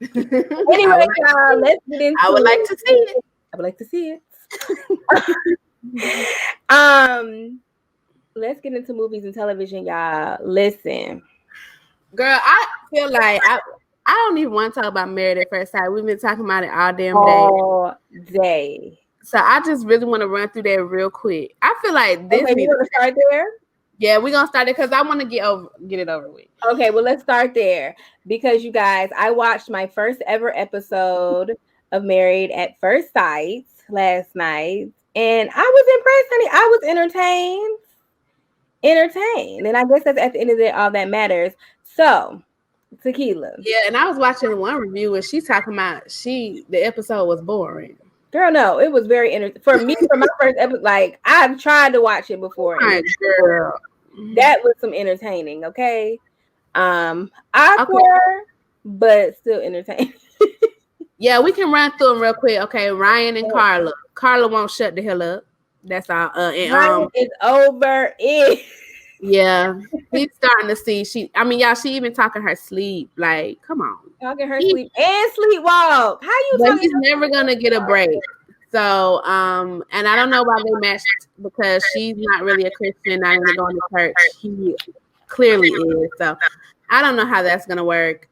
S2: Anyway, y'all, let's get into it.
S3: I would like to see it.
S2: I would like to see it. Let's get into movies and television, y'all. Listen.
S3: Girl, I feel like I don't even want to talk about Married at First Sight. We've been talking about it all damn day.
S2: All day.
S3: So I just really want to run through that real quick. I feel like this.
S2: Okay, you want to start there?
S3: Yeah, we're gonna start it because I want to get it over with.
S2: Okay, well, let's start there because you guys, I watched my first ever episode of Married at First Sight last night, and I was impressed, honey. I was entertained, and I guess that's at the end of the day all that matters. So, Tequila.
S3: Yeah, and I was watching one review and she's talking about the episode was boring.
S2: Girl, no, it was very entertaining. For me, for my first episode, like, I've tried to watch it before.
S3: Girl.
S2: That was some entertaining, okay? Awkward, but still entertaining.
S3: Yeah, we can run through them real quick. Okay, Ryan and Carla. Carla won't shut the hell up. That's all.
S2: Ryan is over it.
S3: Yeah, he's starting to see. She even talking her sleep. Like, come on,
S2: talking her sleep and sleepwalk. How you?
S3: But he's never gonna get a break. So, and I don't know why they matched because she's not really a Christian, not even going to church. He clearly is. So, I don't know how that's gonna work.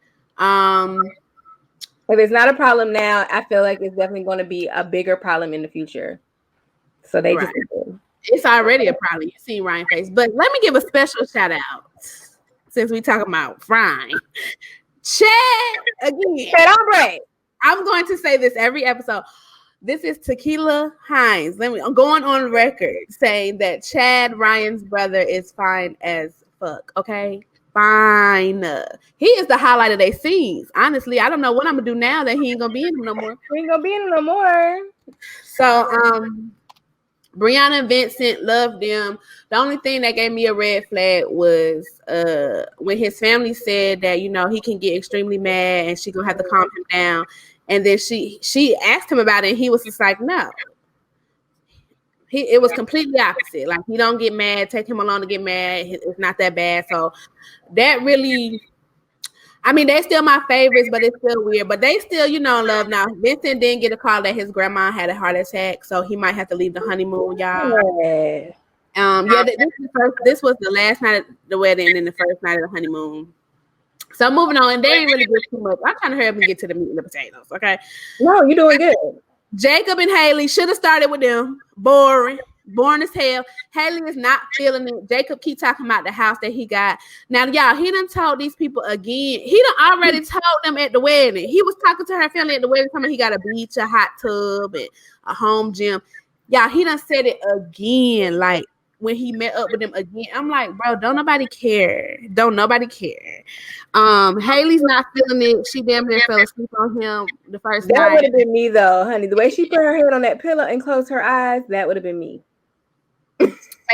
S2: If it's not a problem now, I feel like it's definitely going to be a bigger problem in the future. So they just.
S3: It's already a problem. You see Ryan's face. But let me give a special shout out since we talking about Ryan. Chad again.
S2: Chad,
S3: I'm going to say this every episode. This is TequilaH. I'm going on record saying that Chad, Ryan's brother, is fine as fuck. Okay? Fine. He is the highlight of their scenes. Honestly, I don't know what I'm gonna do now that he ain't gonna be in them no more.
S2: He ain't gonna be in them no more.
S3: So Brianna and Vincent, loved them. The only thing that gave me a red flag was when his family said that, he can get extremely mad and she gonna have to calm him down. And then she asked him about it and he was just like, no. It was completely opposite. Like, he don't get mad, take him along to get mad. It's not that bad. So that really, they're still my favorites, but it's still weird. But they still, love. Now, Vincent didn't get a call that his grandma had a heart attack, so he might have to leave the honeymoon, y'all. This was the last night of the wedding and then the first night of the honeymoon. So moving on, and they ain't really good too much. I'm trying to hurry up and get to the meat and the potatoes, okay?
S2: No, you're doing good.
S3: Jacob and Haley should have started with them. Boring. boring as hell. Haley is not feeling it. Jacob keep talking about the house that he got. Now, y'all, he done told these people again. He done already told them at the wedding. He was talking to her family at the wedding, telling he got a beach, a hot tub, and a home gym. Y'all, he done said it again, like when he met up with them again. I'm like, bro, don't nobody care. Don't nobody care. Haley's not feeling it. She damn near fell asleep on him the first night.
S2: That would have been me though, honey. The way she put her head on that pillow and closed her eyes, that would have been me.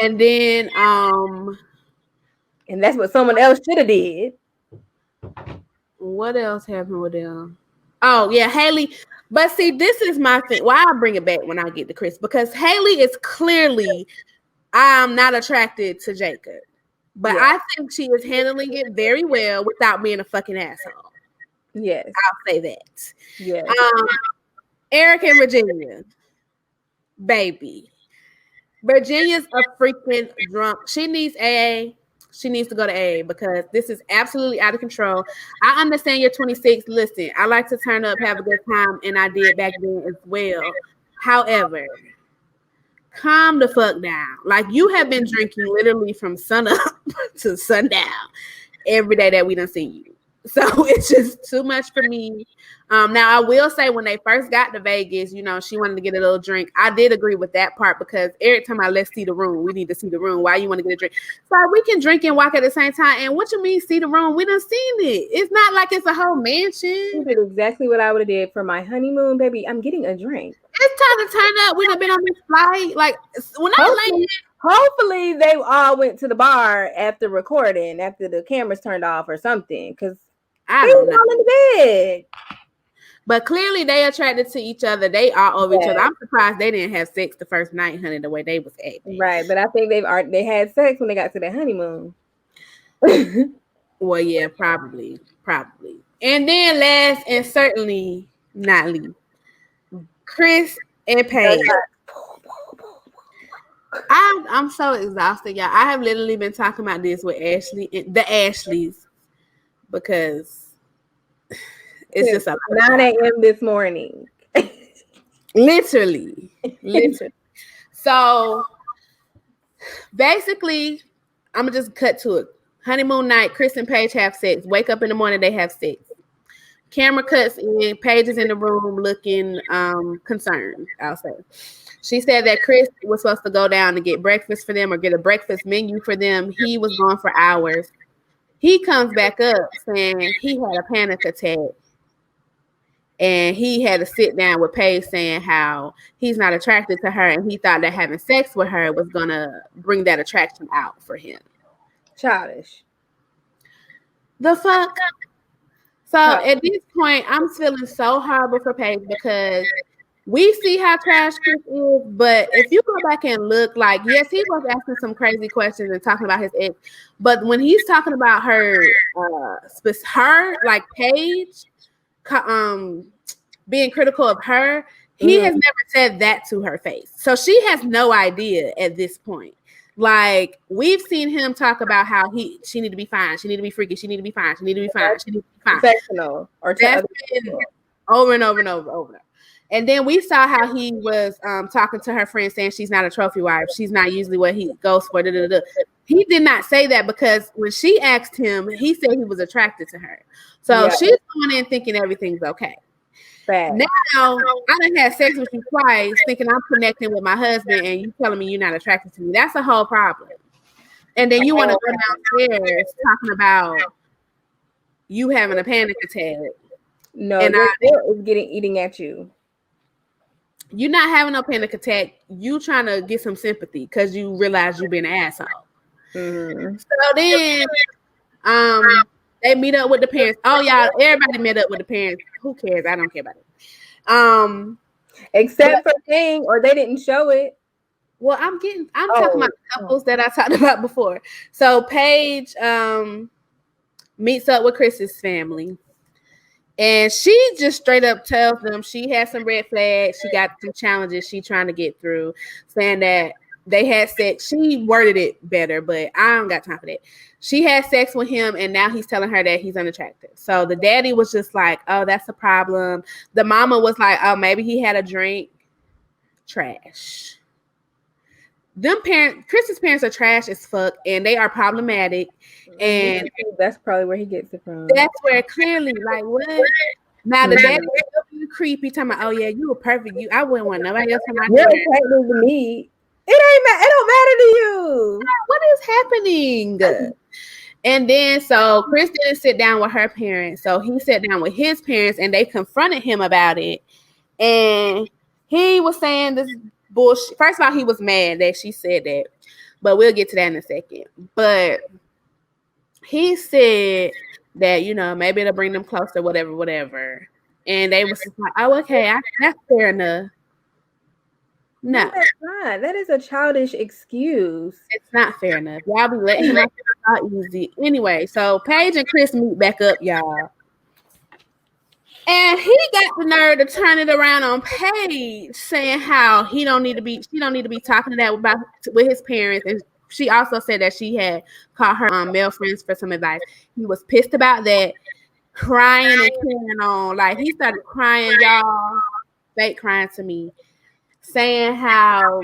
S3: And then
S2: and that's what someone else should have did.
S3: What else happened with them? Oh yeah, Haley. But see, this is my thing. Why I bring it back when I get to Chris, because Haley is clearly not attracted to Jacob. But I think she is handling it very well without being a fucking asshole.
S2: Yes.
S3: I'll say that.
S2: Yes.
S3: Eric and Virginia. Baby. Virginia's a freaking drunk. She needs AA. She needs to go to AA because this is absolutely out of control. I understand you're 26. Listen, I like to turn up, have a good time, and I did back then as well. However, calm the fuck down. Like, you have been drinking literally from sun up to sundown every day that we done seen you. So it's just too much for me. Now, I will say when they first got to Vegas, you know, she wanted to get a little drink. I did agree with that part because every time let's see the room. We need to see the room. Why you want to get a drink? So we can drink and walk at the same time. And what you mean see the room? We done seen it. It's not like it's a whole mansion.
S2: You did exactly what I would have did for my honeymoon, baby. I'm getting a drink.
S3: It's time to turn up. We done been on this flight. Like, when
S2: hopefully they all went to the bar after recording, after the cameras turned off or something. Because
S3: I don't know.
S2: All in the bed.
S3: But clearly they attracted to each other. They are over each other. I'm surprised they didn't have sex the first night, honey, the way they was acting.
S2: Right, but I think they had sex when they got to their honeymoon.
S3: Well, yeah, probably. And then last and certainly not least, Chris and Paige. I'm so exhausted, y'all. I have literally been talking about this with Ashley, the Ashleys, because it's just a
S2: 9 a.m. this morning.
S3: Literally. So basically, I'm gonna just cut to it. Honeymoon night, Chris and Paige have sex. Wake up in the morning, they have sex. Camera cuts in, Paige is in the room looking concerned, I'll say. She said that Chris was supposed to go down to get breakfast for them or get a breakfast menu for them. He was gone for hours. He comes back up saying he had a panic attack. And he had to sit down with Paige saying how he's not attracted to her and he thought that having sex with her was going to bring that attraction out for him.
S2: Childish.
S3: The fuck? So at this point, I'm feeling so horrible for Paige because we see how trash Chris is, but if you go back and look, like, yes, he was asking some crazy questions and talking about his ex, but when he's talking about her, like Paige, being critical of her, he has never said that to her face. So she has no idea at this point. Like, we've seen him talk about how she need to be fine, she need to be freaky, she need to be fine, she need to be fine, she need to be fine.
S2: Professional or
S3: that's been over and over and over. And then we saw how he was talking to her friend saying she's not a trophy wife. She's not usually what he goes for. He did not say that because when she asked him, he said he was attracted to her. So she's going in thinking everything's okay.
S2: Bad.
S3: Now, I done had sex with you twice thinking I'm connecting with my husband and you telling me you're not attracted to me. That's a whole problem. And then you want to go downstairs talking about you having a panic attack.
S2: No, and is eating at you.
S3: You're not having no panic attack. You trying to get some sympathy because you realize you've been an asshole. Mm-hmm. So then they meet up with the parents. Oh, y'all, everybody met up with the parents. Who cares? I don't care about it.
S2: Except for King, or they didn't show it.
S3: Well, I'm talking about couples that I talked about before. So Paige meets up with Chris's family. And she just straight up tells them she has some red flags. She got some challenges she trying to get through, saying that they had sex. She worded it better, but I don't got time for that. She had sex with him, and now he's telling her that he's unattractive. So the daddy was just like, oh, that's a problem. The mama was like, oh, maybe he had a drink. Trash. Chris's parents are trash as fuck, and they are problematic. And
S2: that's probably where he gets it from.
S3: That's where clearly, like, what? Now the dad is creepy, talking about, oh yeah, you were perfect. I wouldn't want nobody else on my
S2: You're attractive to me. It don't matter to you.
S3: What is happening? And then so Chris didn't sit down with her parents, so he sat down with his parents, and they confronted him about it. And he was saying this bullshit. First of all, he was mad that she said that, but we'll get to that in a second. But he said that, you know, maybe it'll bring them closer, whatever. And they was like, oh, okay, that's fair enough. No.
S2: That's not. That is a childish excuse.
S3: It's not fair enough. Y'all be letting him out easy. Anyway, so Paige and Chris meet back up, y'all. And he got the nerve to turn it around on Paige, saying how she don't need to be talking to that with his parents. And she also said that she had called her male friends for some advice. He was pissed about that, crying and carrying on. Like, he started crying, y'all, fake crying to me, saying how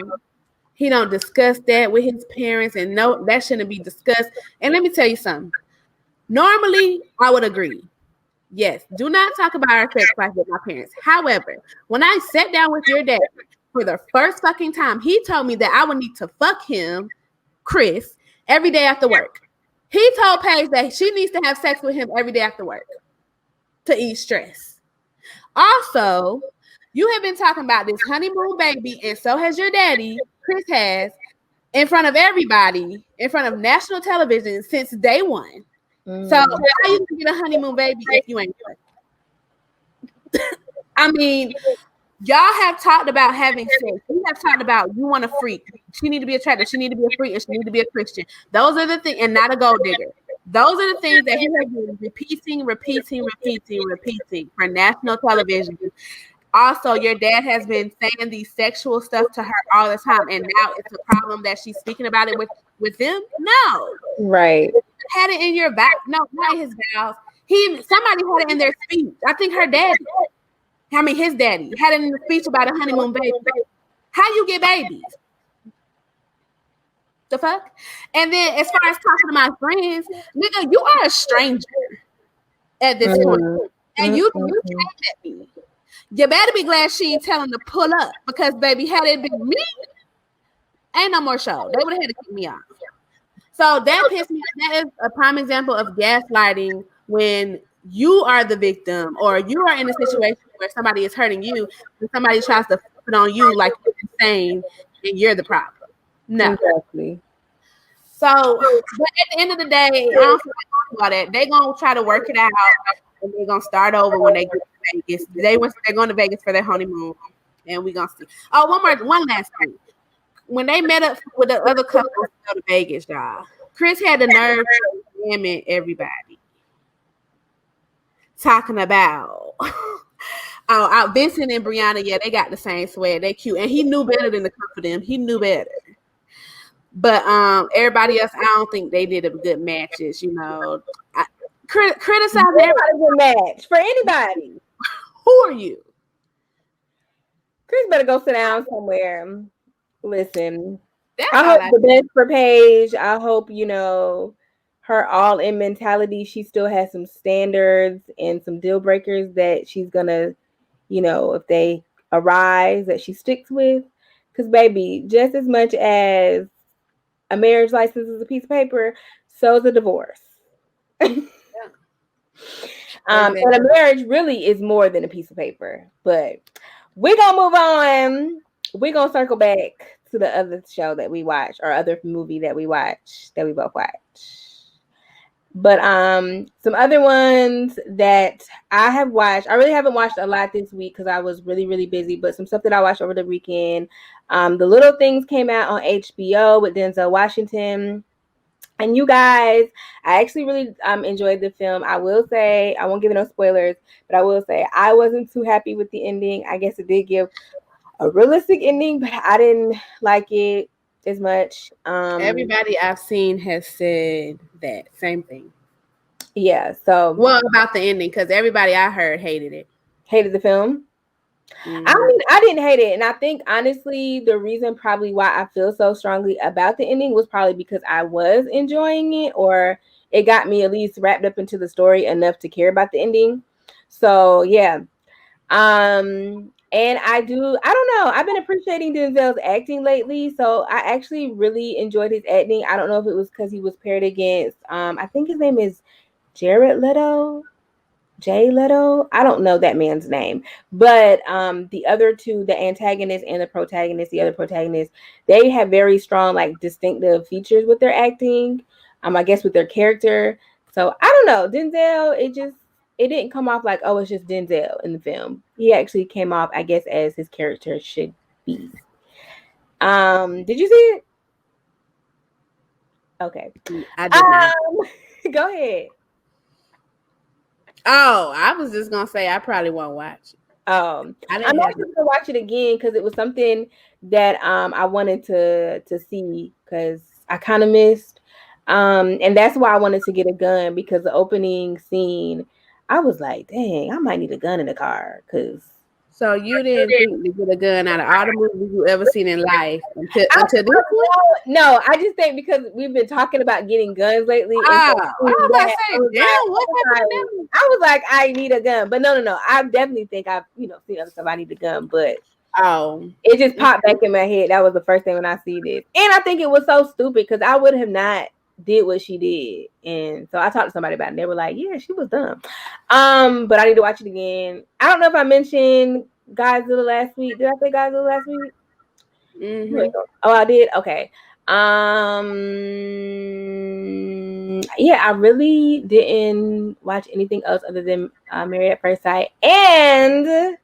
S3: he don't discuss that with his parents, and no, that shouldn't be discussed. And let me tell you something. Normally, I would agree. Yes, do not talk about our sex life with my parents. However, when I sat down with your dad for the first fucking time, he told me that I would need to fuck him, Chris, every day after work. He told Paige that she needs to have sex with him every day after work to ease stress. Also, you have been talking about this honeymoon baby, and so has your daddy, Chris has, in front of everybody, in front of national television since day one. So how you gonna get a honeymoon baby if you ain't I mean, y'all have talked about having sex. We have talked about you want a freak. She need to be attractive. She need to be a freak, and she need to be a Christian. Those are the things, and not a gold digger. Those are the things that he has been repeating for national television. Also, your dad has been saying these sexual stuff to her all the time, and now it's a problem that she's speaking about it with them. No,
S2: right.
S3: Had it in your back. No, not in his vows. Somebody had it in their speech. I think his daddy had it in the speech about a honeymoon baby. How you get babies? The fuck? And then as far as talking to my friends, nigga, you are a stranger at this point. And you came at me. You better be glad she ain't telling to pull up, because baby, had it been me, ain't no more show. They would have had to kick me off. So that pissed me off. That is a prime example of gaslighting, when you are the victim, or you are in a situation where somebody is hurting you and somebody tries to flip it on you like you're insane and you're the problem. No.
S2: Exactly.
S3: So, but at the end of the day, I don't feel like about that. They're going to try to work it out, and they're going to start over when they get to Vegas. They're going to Vegas for their honeymoon, and we're going to see. Oh, one last thing. When they met up with the other couple to go to Vegas, y'all, Chris had the nerve to examine everybody. Talking about Vincent and Brianna, yeah, they got the same swag. They cute. And he knew better than to come for them. He knew better. But everybody else, I don't think they did a good matches, you know. Criticize everybody.
S2: A good match for anybody.
S3: Who are you?
S2: Chris better go sit down somewhere. Listen, I hope the best for Paige. I hope, you know, her all-in mentality, she still has some standards and some deal breakers that she's gonna, you know, if they arise, that she sticks with. Because, baby, just as much as a marriage license is a piece of paper, so is a divorce. And a marriage really is more than a piece of paper. But we're gonna move on. We're gonna circle back to the other show that we watched, or other movie that we watched, that we both watched. But some other ones that I have watched, I really haven't watched a lot this week because I was really, really busy, but some stuff that I watched over the weekend. The Little Things came out on HBO with Denzel Washington. And you guys, I actually really enjoyed the film. I will say, I won't give it no spoilers, but I will say I wasn't too happy with the ending. I guess it did give a realistic ending, but I didn't like it as much.
S3: Everybody I've seen has said that same thing.
S2: Yeah. So,
S3: well, about the ending, because everybody I heard hated it.
S2: Hated the film. I mean, I didn't hate it. And I think, honestly, the reason probably why I feel so strongly about the ending was probably because I was enjoying it, or it got me at least wrapped up into the story enough to care about the ending. So, yeah. And I don't know. I've been appreciating Denzel's acting lately. So, I actually really enjoyed his acting. I don't know if it was because he was paired against, I think his name is Jared Leto. Jay Leto. I don't know that man's name, but the other two, the antagonist and the protagonist, the other protagonist, they have very strong, like, distinctive features with their acting. I guess with their character. So I don't know, Denzel. It didn't come off like, oh, it's just Denzel in the film. He actually came off, I guess, as his character should be. Did you see it? Okay,
S3: I did not.
S2: Go ahead.
S3: Oh, I was just gonna say I probably won't watch it.
S2: I'm actually gonna watch it again because it was something that I wanted to see because I kind of missed, and that's why I wanted to get a gun, because the opening scene, I was like, dang, I might need a gun in the car because.
S3: So you didn't think to get a gun out of all the movies you ever seen in life until this one?
S2: No, I just think because we've been talking about getting guns lately.
S3: I was about to say, damn, what happened?
S2: I was like, I need a gun, but no. I definitely think I've seen other stuff. I need a gun, but it just popped back in my head. That was the first thing when I see this, and I think it was so stupid because I would have not did what she did, and so I talked to somebody about it. And they were like, yeah, she was dumb. But I need to watch it again. I don't know if I mentioned Godzilla last week. Did I say Godzilla last week?
S3: Mm-hmm.
S2: Oh, I did. Okay. Yeah, I really didn't watch anything else other than Married at First Sight and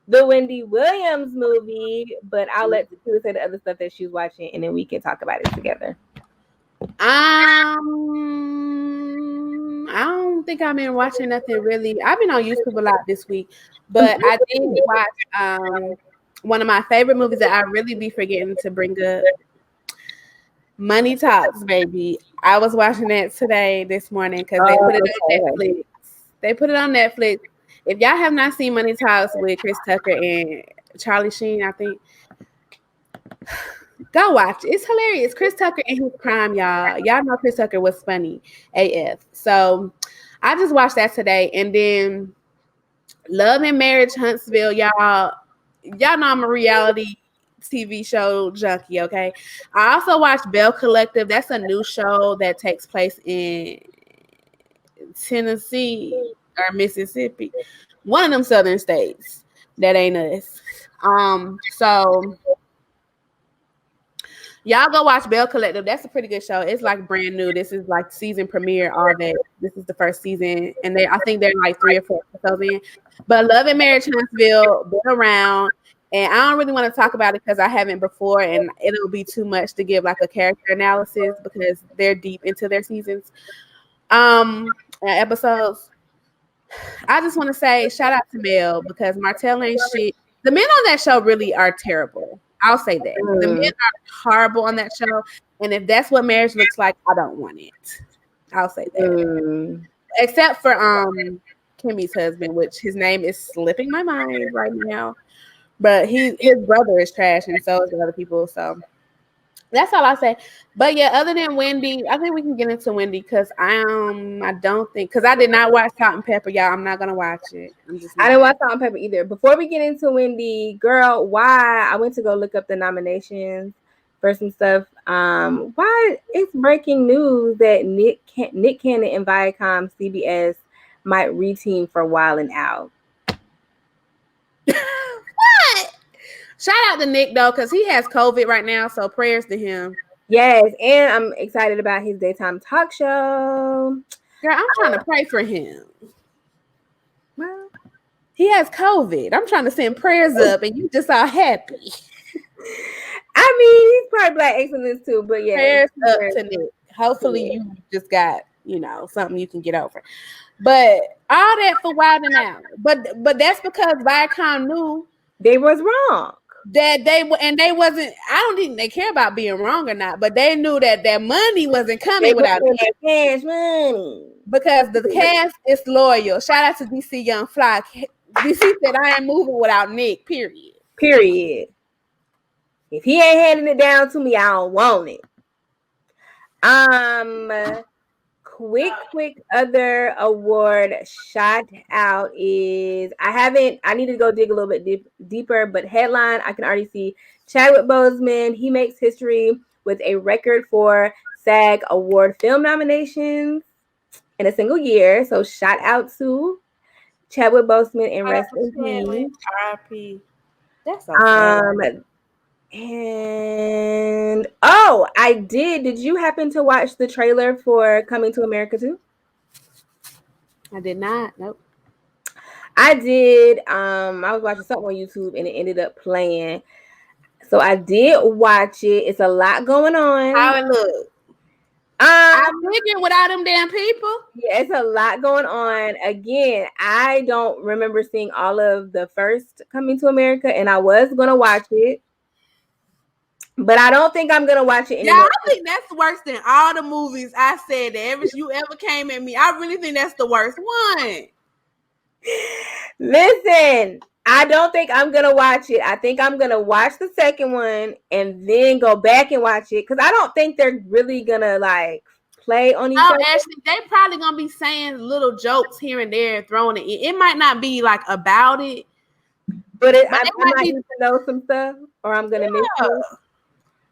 S2: the Wendy Williams movie. But I'll let Tequila say the other stuff that she's watching, and then we can talk about it together.
S3: I don't think I've been watching nothing really. I've been on YouTube a lot this week, but I did watch one of my favorite movies that I really be forgetting to bring up. Money Talks, baby. I was watching that this morning because they put it on Netflix. They put it on Netflix. If y'all have not seen Money Talks with Chris Tucker and Charlie Sheen, I think, go watch it. It's hilarious. Chris Tucker and his crime, y'all. Y'all know Chris Tucker was funny AF. So I just watched that today. And then Love and Marriage Huntsville, y'all know I'm a reality TV show junkie, okay? I also watched Bell Collective. That's a new show that takes place in Tennessee or Mississippi. One of them southern states. That ain't us. So y'all go watch Bell Collective. That's a pretty good show. It's like brand new. This is like season premiere, all that. This is the first season, and I think they're like 3 or 4 episodes in. But Love and Marriage Huntsville been around, and I don't really want to talk about it because I haven't before, and it'll be too much to give like a character analysis because they're deep into their seasons, episodes. I just want to say shout out to Mel because Martell ain't shit. The men on that show really are terrible. I'll say that. The men are horrible on that show. And if that's what marriage looks like, I don't want it. I'll say that. Except for Kimmy's husband, which his name is slipping my mind right now. But his brother is trash, and so is the other people. So that's all I say. But yeah, other than Wendy, I think we can get into Wendy because I don't think, because I did not watch Salt and Pepper, y'all. I'm not gonna watch it.
S2: I didn't watch Salt and Pepper either. Before we get into Wendy, girl, why I went to go look up the nominations for some stuff. Why it's breaking news that Nick Cannon and Viacom CBS might reteam for Wild 'N Out.
S3: What? Shout out to Nick though, because he has COVID right now, so prayers to him.
S2: Yes, and I'm excited about his daytime talk show.
S3: Girl, I'm trying to pray for him. Well, he has COVID. I'm trying to send prayers up, and you just all happy.
S2: I mean, he's probably Black excellence too, but yeah.
S3: Prayers up to Nick. Hopefully you just got, something you can get over. But all that for Wild 'N Out. But that's because Viacom knew
S2: they was wrong.
S3: That they wasn't. I don't think they care about being wrong or not, but they knew that their money wasn't coming without
S2: cash money
S3: because the cast is loyal. Shout out to DC Young Fly. DC said I ain't moving without Nick. Period.
S2: If he ain't handing it down to me, I don't want it. Quick other award shout out is I need to go dig a little bit deeper, but headline I can already see Chadwick Boseman. He makes history with a record for SAG Award film nominations in a single year. So shout out to Chadwick Boseman and rest in peace.
S3: R.I.P. That's so sad.
S2: And I did. Did you happen to watch the trailer for Coming to America 2?
S3: I did not. Nope.
S2: I did. I was watching something on YouTube and it ended up playing. So I did watch it. It's a lot going on.
S3: How it look? I figured without them damn people.
S2: Yeah, it's a lot going on. Again, I don't remember seeing all of the first Coming to America, and I was gonna watch it. But I don't think I'm gonna watch it anymore.
S3: Yeah, I think that's worse than all the movies I said that you ever came at me. I really think that's the worst one.
S2: Listen, I don't think I'm gonna watch it. I think I'm gonna watch the second one and then go back and watch it because I don't think they're really gonna like play on each other.
S3: Actually, they probably gonna be saying little jokes here and there, throwing it in. It might not be like about it,
S2: but I might need to know some stuff, or I'm gonna miss it.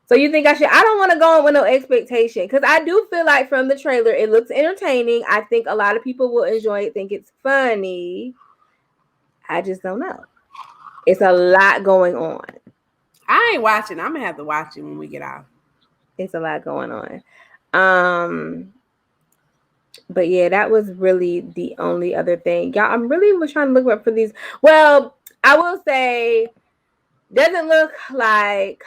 S2: So you think I should? I don't want to go in with no expectation because I do feel like from the trailer it looks entertaining. I think a lot of people will enjoy it, think it's funny. I just don't know. It's a lot going on.
S3: I ain't watching. I'm gonna have to watch it when we get out.
S2: It's a lot going on. But yeah, that was really the only other thing. Y'all, I'm really was trying to look up for these. Well, I will say, doesn't look like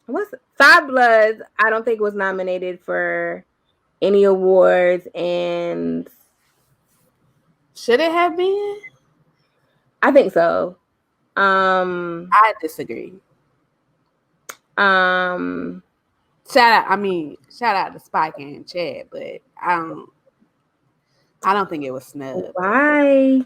S2: what's Five Bloods, I don't think was nominated for any awards, and
S3: should it have been?
S2: I think so.
S3: I disagree. Shout out to Spike and Chad, but I don't think it was snubbed.
S2: Why?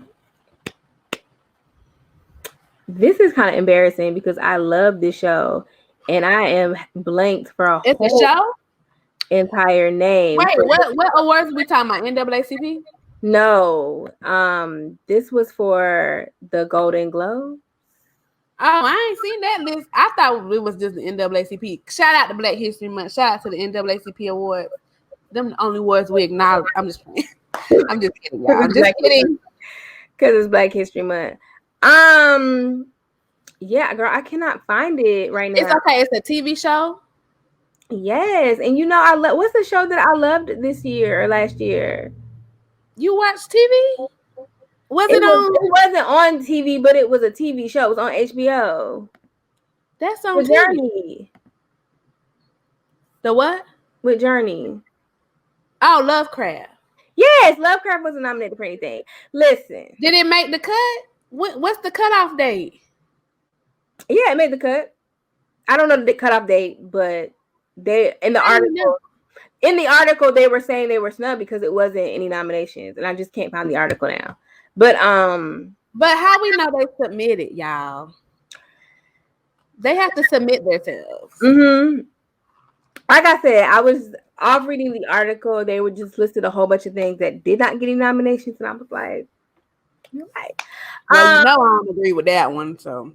S2: This is kind of embarrassing because I love this show and I am blanked for
S3: a show
S2: entire name.
S3: Wait, what awards are we talking about? NAACP?
S2: No. This was for the Golden Globe.
S3: Oh, I ain't seen that list. I thought it was just the NAACP. Shout out to Black History Month. Shout out to the NAACP Award. Them the only words we acknowledge. I'm just kidding. I'm just kidding, y'all. I'm just kidding.
S2: Because it's Black History Month. Yeah, girl, I cannot find it right now.
S3: It's okay. It's a TV show.
S2: Yes, and you know, what's the show that I loved this year or last year?
S3: You watched TV? It
S2: wasn't on TV, but it was a TV show. It was on HBO.
S3: That's on
S2: with
S3: TV.
S2: Journey.
S3: The what?
S2: With Journey.
S3: Oh, Lovecraft.
S2: Yes, Lovecraft wasn't nominated for anything. Listen.
S3: Did it make the cut? What's the cutoff date?
S2: Yeah, it made the cut. I don't know the cutoff date, but they in the article they were saying they were snubbed because it wasn't any nominations, and I just can't find the article now. But how
S3: we know they submitted, y'all? They have to submit themselves.
S2: Mm-hmm. Like I said, I was off reading the article. They were just listed a whole bunch of things that did not get any nominations, and I was like, "You're right."
S3: Well, I don't agree with that one. So,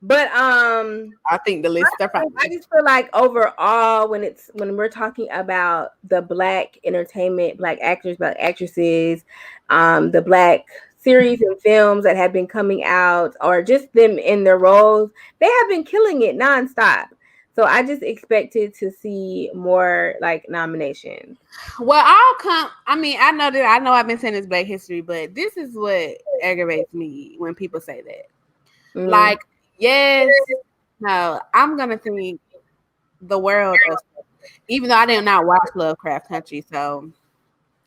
S2: but
S3: I think the list.
S2: I just feel like overall, when we're talking about the Black entertainment, Black actors, Black actresses, the Black series and films that have been coming out, or just them in their roles, they have been killing it nonstop. So I just expected to see more like nominations.
S3: Well, I know I've been saying this Black history, but this is what aggravates me when people say that. Mm. Like, yes, no, I'm gonna think the world of, even though I did not watch Lovecraft Country, so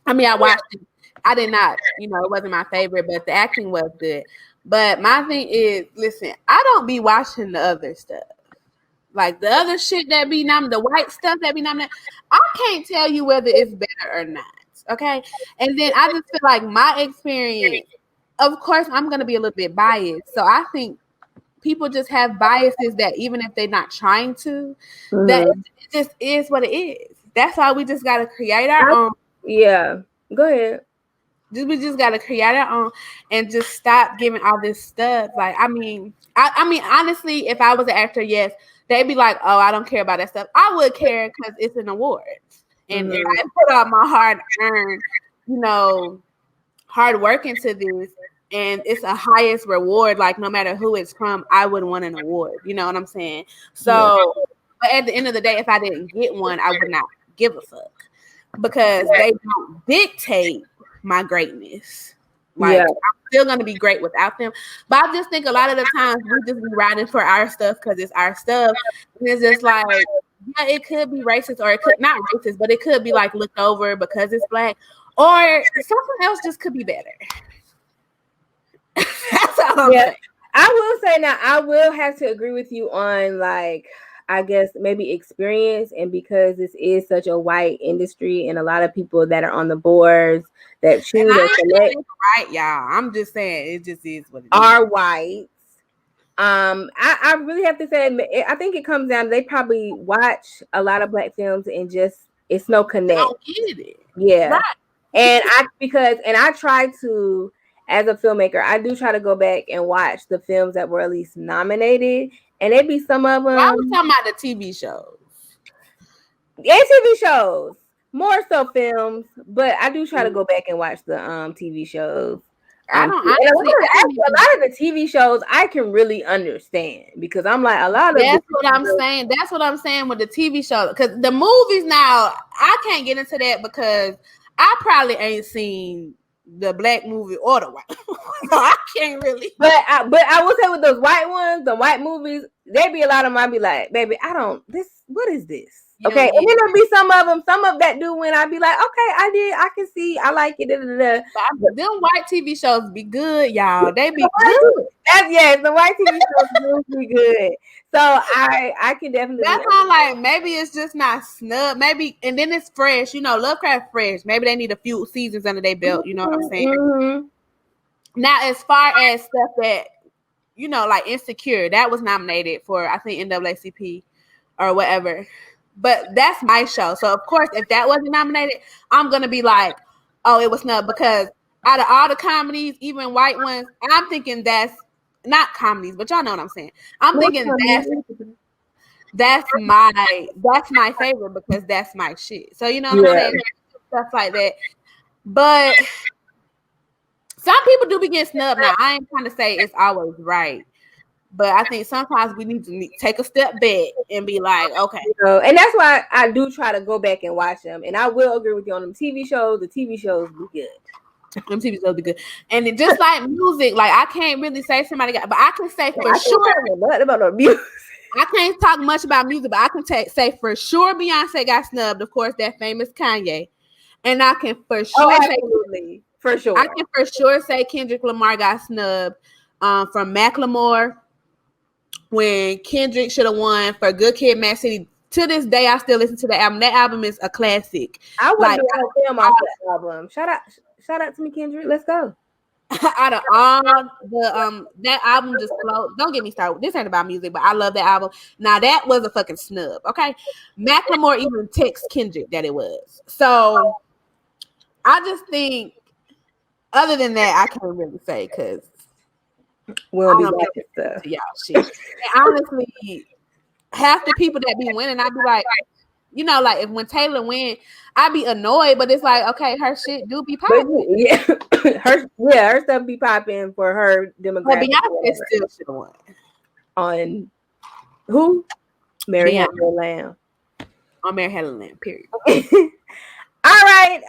S3: I watched it. I did not, it wasn't my favorite, but the acting was good. But my thing is, listen, I don't be watching the other stuff. Like the other shit that be nominated, the white stuff that be nominated, I can't tell you whether it's better or not. Okay. And then I just feel like my experience, of course, I'm going to be a little bit biased. So I think people just have biases that even if they're not trying to, that it just is what it is. That's why we just got to create our own.
S2: Yeah. Go ahead.
S3: We just got to create our own and just stop giving all this stuff. Like, I mean, honestly, if I was an actor, yes, they'd be like, oh, I don't care about that stuff. I would care because it's an award. And if I put out my hard-earned, hard work into this, and it's the highest reward, like no matter who it's from, I would want an award. You know what I'm saying? So, but at the end of the day, if I didn't get one, I would not give a fuck because they don't dictate my greatness. Like, I'm still gonna be great without them. But I just think a lot of the times we just be riding for our stuff because it's our stuff. And it's just like, yeah, it could be racist, or it could not racist, but it could be like looked over because it's black, or something else just could be better. That's all I'm saying.
S2: I will say now, I will have to agree with you on, like, I guess maybe experience, and because this is such a white industry and a lot of people that are on the boards that choose or select,
S3: right, y'all. I'm just saying it just is what it
S2: are whites. I really have to say, I think it comes down to they probably watch a lot of black films and just it's no connect.
S3: Don't get it.
S2: Yeah.
S3: Right.
S2: And I try to, as a filmmaker, I do try to go back and watch the films that were at least nominated, and it'd be some of them.
S3: I was talking about the TV shows.
S2: Yeah, TV shows, more so films, but I do try to go back and watch the TV shows.
S3: I don't
S2: honestly, a lot of the TV shows I can really understand because I'm like a lot of.
S3: That's what I'm saying. That's what I'm saying with the TV show, because the movies now I can't get into that because I probably ain't seen the black movie or the white. So I can't really.
S2: But I will say with those white ones, the white movies, there be a lot of them. I be like, baby, what is this? Okay, and then there'll be some of that do when I be like, okay, I can see, I like it.
S3: But them white TV shows be good, y'all. They be good.
S2: The white TV shows do be good. So I can definitely.
S3: That's how, like, maybe it's just not snub. Maybe, and then it's fresh. Lovecraft fresh. Maybe they need a few seasons under their belt. You know what I'm saying?
S2: Mm-hmm.
S3: Now, as far as stuff that, like Insecure, that was nominated for, I think, NAACP or whatever. But that's my show. So, of course, if that wasn't nominated, I'm going to be like, oh, it was snubbed. Because out of all the comedies, even white ones, I'm thinking that's not comedies, but y'all know what I'm saying. I'm thinking that's my favorite because that's my shit. So, you know what I'm saying? Stuff like that. But some people do be getting snubbed. Now, I ain't trying to say it's always right. But I think sometimes we need to take a step back and be like, okay.
S2: And that's why I do try to go back and watch them. And I will agree with you on them TV shows. The TV shows be good.
S3: Them TV shows be good. And it just like music, like I can't really say somebody got, but I can say for sure.
S2: Nothing about no music.
S3: I can't talk much about music, but I can say for sure Beyonce got snubbed. Of course, that famous Kanye. And I can for sure say,
S2: for sure.
S3: I can for sure say Kendrick Lamar got snubbed from Macklemore. When Kendrick should have won for Good Kid, Mad City. To this day, I still listen to the album. That album is a classic.
S2: I would do a film off that album. Shout out to me, Kendrick. Let's go.
S3: Out of all the that album just flowed. Don't get me started. This ain't about music, but I love that album. Now that was a fucking snub. Okay, Macklemore even texted Kendrick that it was. So I just think, other than that, I can't really say because.
S2: We'll be back stuff.
S3: Y'all shit. And honestly, half the people that be winning, I'd be like, like if when Taylor win, I'd be annoyed, but it's like, okay, her shit do be popping.
S2: Yeah, her stuff be popping for her demographic.
S3: But Beyonce still should have won.
S2: On who? Mary Had No Lamb.
S3: On Mary Had No Lamb, period.
S2: All right.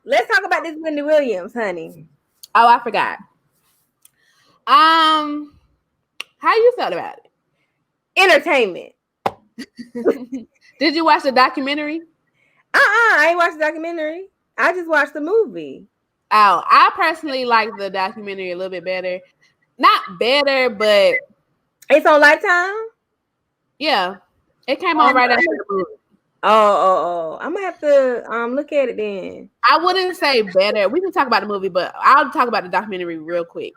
S2: Let's talk about this Wendy Williams, honey.
S3: Oh, I forgot. How you felt about it?
S2: Entertainment.
S3: Did you watch the documentary?
S2: I ain't watched the documentary. I just watched the movie.
S3: Oh, I personally like the documentary a little bit better. Not better, but
S2: it's on Lifetime.
S3: Yeah, it came on right after the movie.
S2: Oh. I'm gonna have to look at it then.
S3: I wouldn't say better. We can talk about the movie, but I'll talk about the documentary real quick.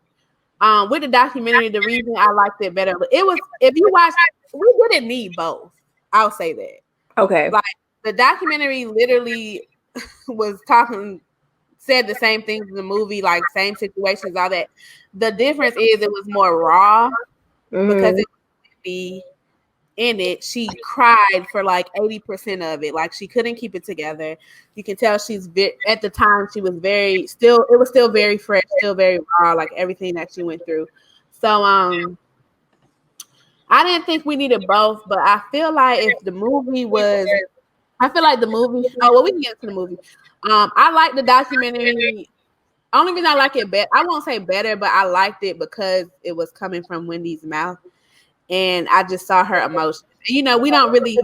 S3: With the documentary, the reason I liked it better, it was if you watch, we didn't need both. I'll say that.
S2: Okay.
S3: Like the documentary literally said the same things in the movie, like same situations, all that. The difference is it was more raw because it was in it. She cried for like 80% of it. Like she couldn't keep it together. You can tell at the time she was it was still very fresh, still very raw, like everything that she went through. So I didn't think we needed both, but I feel like if the movie was we can get into the movie. I like the documentary. Only reason I like it better, I won't say better, but I liked it because it was coming from Wendy's mouth. And I just saw her emotions. We don't really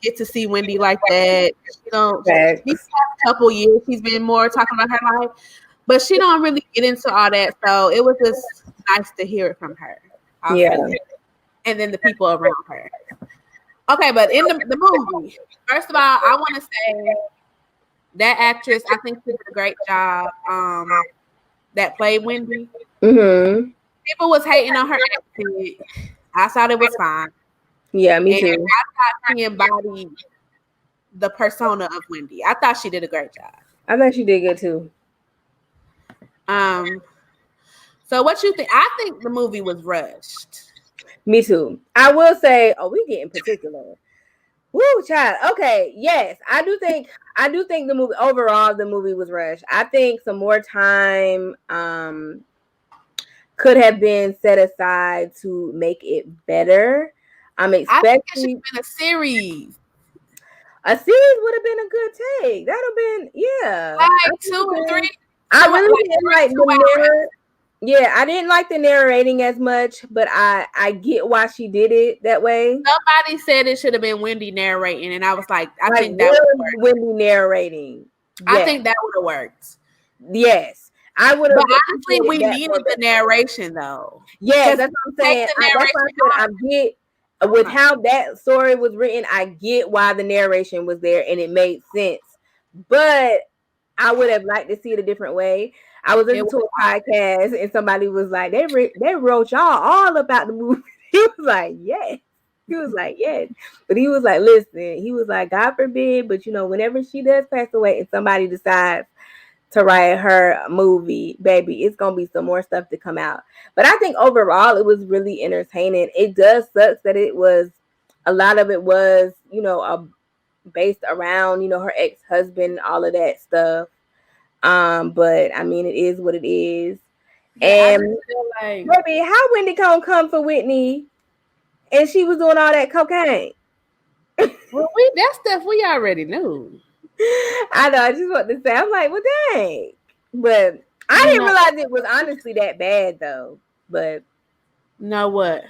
S3: get to see Wendy like that. These past couple years, she's been more talking about her life, but she don't really get into all that. So it was just nice to hear it from her. And then the people around her. Okay, but in the movie, first of all, I want to say that actress, I think she did a great job. That played Wendy.
S2: Mm-hmm.
S3: People was hating on her accent. I thought it was fine.
S2: Yeah, me too.
S3: I thought she embodied the persona of Wendy. I thought she did a great job.
S2: I thought she did good too.
S3: So what you think? I think the movie was rushed.
S2: Me too. I will say, we getting particular. Woo, child. Okay, yes, I do think the movie overall was rushed. I think some more time could have been set aside to make it better. Especially
S3: I think it should have been a series.
S2: A series would have been a good take. That would have been,
S3: like 2 or 3.
S2: I really didn't like I didn't like the narrating as much, but I get why she did it that way.
S3: Somebody said it should have been Wendy narrating, and I was like, I think that would work.
S2: Wendy narrating.
S3: Yes. I think that would have worked.
S2: Yes. I would have.
S3: But honestly, we needed the narration though.
S2: Yes, that's what I'm saying. I get with how that story was written. I get why the narration was there, and it made sense. But I would have liked to see it a different way. I was listening to a podcast, and somebody was like, "They wrote y'all all about the movie." He was like, "Yes." He was like, "Yes," but he was like, "Listen," he was like, "God forbid," but whenever she does pass away, and somebody decides to write her movie, baby, it's gonna be some more stuff to come out. But I think overall it was really entertaining. It does suck that it was a lot of it was, based around, her ex-husband, all of that stuff. But I mean, it is what it is. Yeah, and baby, how Wendy gonna come for Whitney and she was doing all that cocaine?
S3: Well, that stuff we already knew.
S2: I know. I just want to say, I'm like, well, dang. But I didn't realize it was honestly that bad, though. But
S3: what?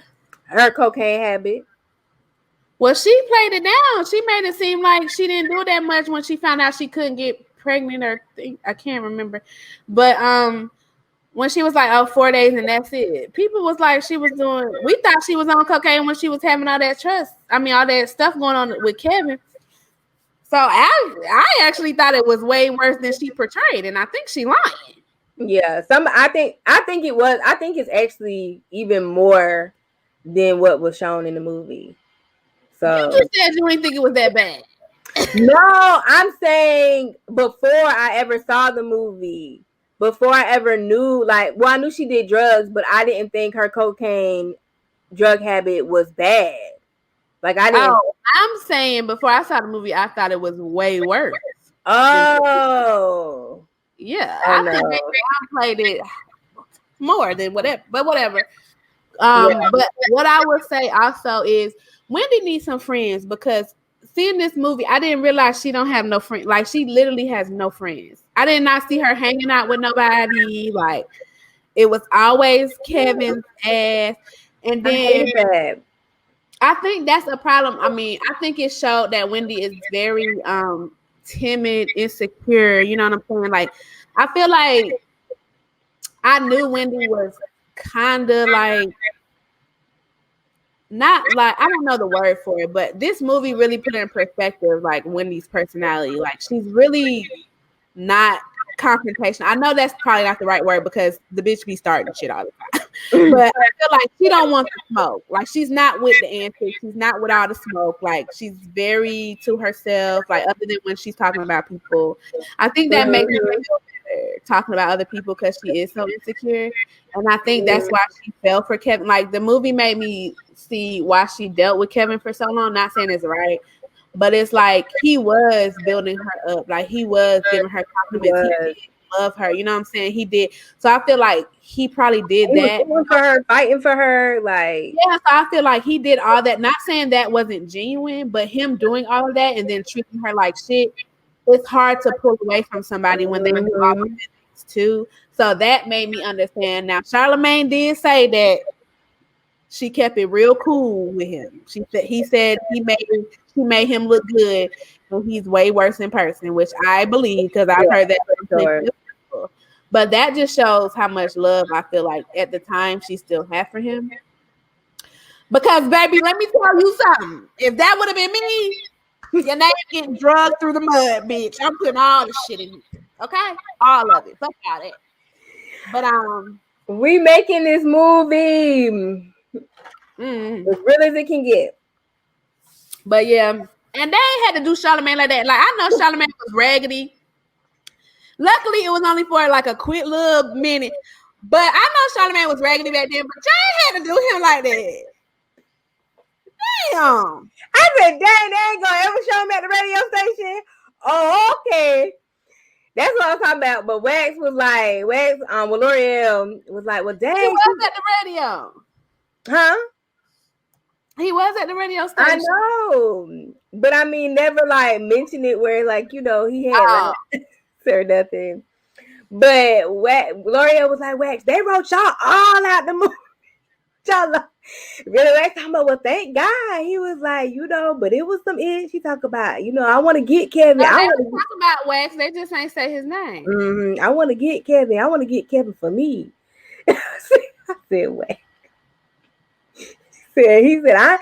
S2: Her cocaine habit.
S3: Well, she played it down. She made it seem like she didn't do that much when she found out she couldn't get pregnant or I can't remember. But when she was like, 4 days and that's it. People was like she was doing. We thought she was on cocaine when she was having all that all that stuff going on with Kevin. So I actually thought it was way worse than she portrayed, and I think she lying.
S2: Yeah, I think it was. I think it's actually even more than what was shown in the movie. So
S3: you just said you didn't think it was that bad.
S2: No, I'm saying before I ever saw the movie, before I ever knew, I knew she did drugs, but I didn't think her cocaine drug habit was bad. I didn't.
S3: Oh, I'm saying before I saw the movie, I thought it was way worse.
S2: Oh,
S3: yeah. I think they played it more than whatever, but whatever. But what I would say also is Wendy needs some friends because seeing this movie, I didn't realize she don't have no friends. Like she literally has no friends. I did not see her hanging out with nobody. Like it was always Kevin's ass, and then. I think that's a problem. I mean, I think it showed that Wendy is very timid, insecure. You know what I'm saying? Like, I feel like I knew Wendy was kind of like not like, I don't know the word for it, but this movie really put in perspective like Wendy's personality. Like she's really not confrontational. I know that's probably not the right word because the bitch be starting shit all the time. But I feel like she don't want the smoke. Like she's not with the antics. She's not with all the smoke. Like she's very to herself. Like other than when she's talking about people, I think that makes her feel better talking about other people because she is so insecure. And I think that's why she fell for Kevin. Like the movie made me see why she dealt with Kevin for so long. Not saying it's right. But it's like he was building her up. Like he was giving her compliments. He did love her. You know what I'm saying? He did. So I feel like he probably did that.
S2: He was for her, fighting for her. Like,
S3: yeah, so I feel like he did all that. Not saying that wasn't genuine, but him doing all of that and then treating her like shit, it's hard to pull away from somebody when they do all of this too. So that made me understand. Now, Charlamagne did say that she kept it real cool with him. He said she made him look good, and he's way worse in person, which I believe because I've heard that from plenty of people. But that just shows how much love I feel like at the time she still had for him. Because baby, let me tell you something. If that would have been me, your name getting drugged through the mud, bitch. I'm putting all the shit in here. Okay? All of it. Fuck all that. But
S2: we making this movie as real as it can get.
S3: But yeah, and they had to do Charlamagne like that. Like I know Charlamagne was raggedy. Luckily, it was only for like a quick little minute. But I know Charlamagne was raggedy back then. But Jay had to do him like that. Damn.
S2: I said, dang, they ain't gonna ever show him at the radio station. Oh, okay. That's what I'm talking about. But Wax was like, well, L'Oreal was like, well, dang.
S3: He was at the radio.
S2: Huh?
S3: He was at the radio station.
S2: I know. But I mean, never like mention it where like, you know, he had or nothing. But L'Oreal was like, Wax, they wrote y'all all out the movie. Y'all really Wax talking about, well, thank God. He was like, you know, but it was some ish. He talk about, you know, I want to get Kevin.
S3: No, I want to talk about Wax. They just ain't say his name.
S2: I want to get Kevin. I want to get Kevin for me. I said, Wax. He said, I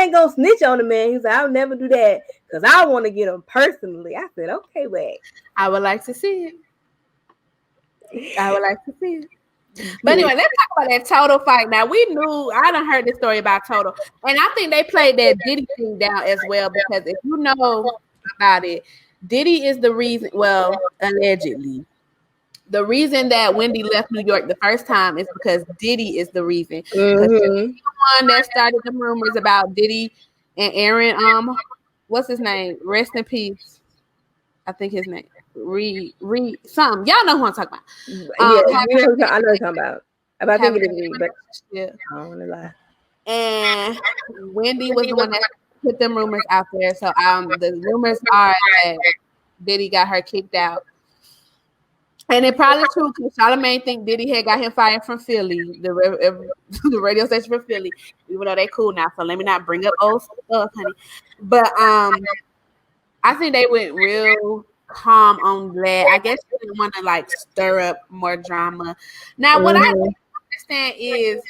S2: ain't gonna snitch on the man. He said, I'll never do that because I want to get him personally. I said, okay, Wax.
S3: I would like to see it. I would like to see it. But anyway, let's talk about that Total fight. Now, I done heard this story about Total. And I think they played that Diddy thing down as well because if you know about it, Diddy is the reason, well, allegedly, the reason that Wendy left New York the first time is because Diddy is the reason. Because he's the one that started the rumors about Diddy and Aaron, what's his name? Rest in peace. I think his name. Something. Y'all know who I'm talking about.
S2: I know what you're talking about. I think it is but
S3: yeah.
S2: I don't want to lie.
S3: And Wendy was the one that put them rumors out there. So the rumors are that Diddy got her kicked out. And it probably true because Charlamagne think Diddy had got him fired from Philly, the radio station from Philly, even though they cool now. So let me not bring up old stuff, honey. But I think they went real calm on that. I guess they didn't want to like stir up more drama. Now, what I understand is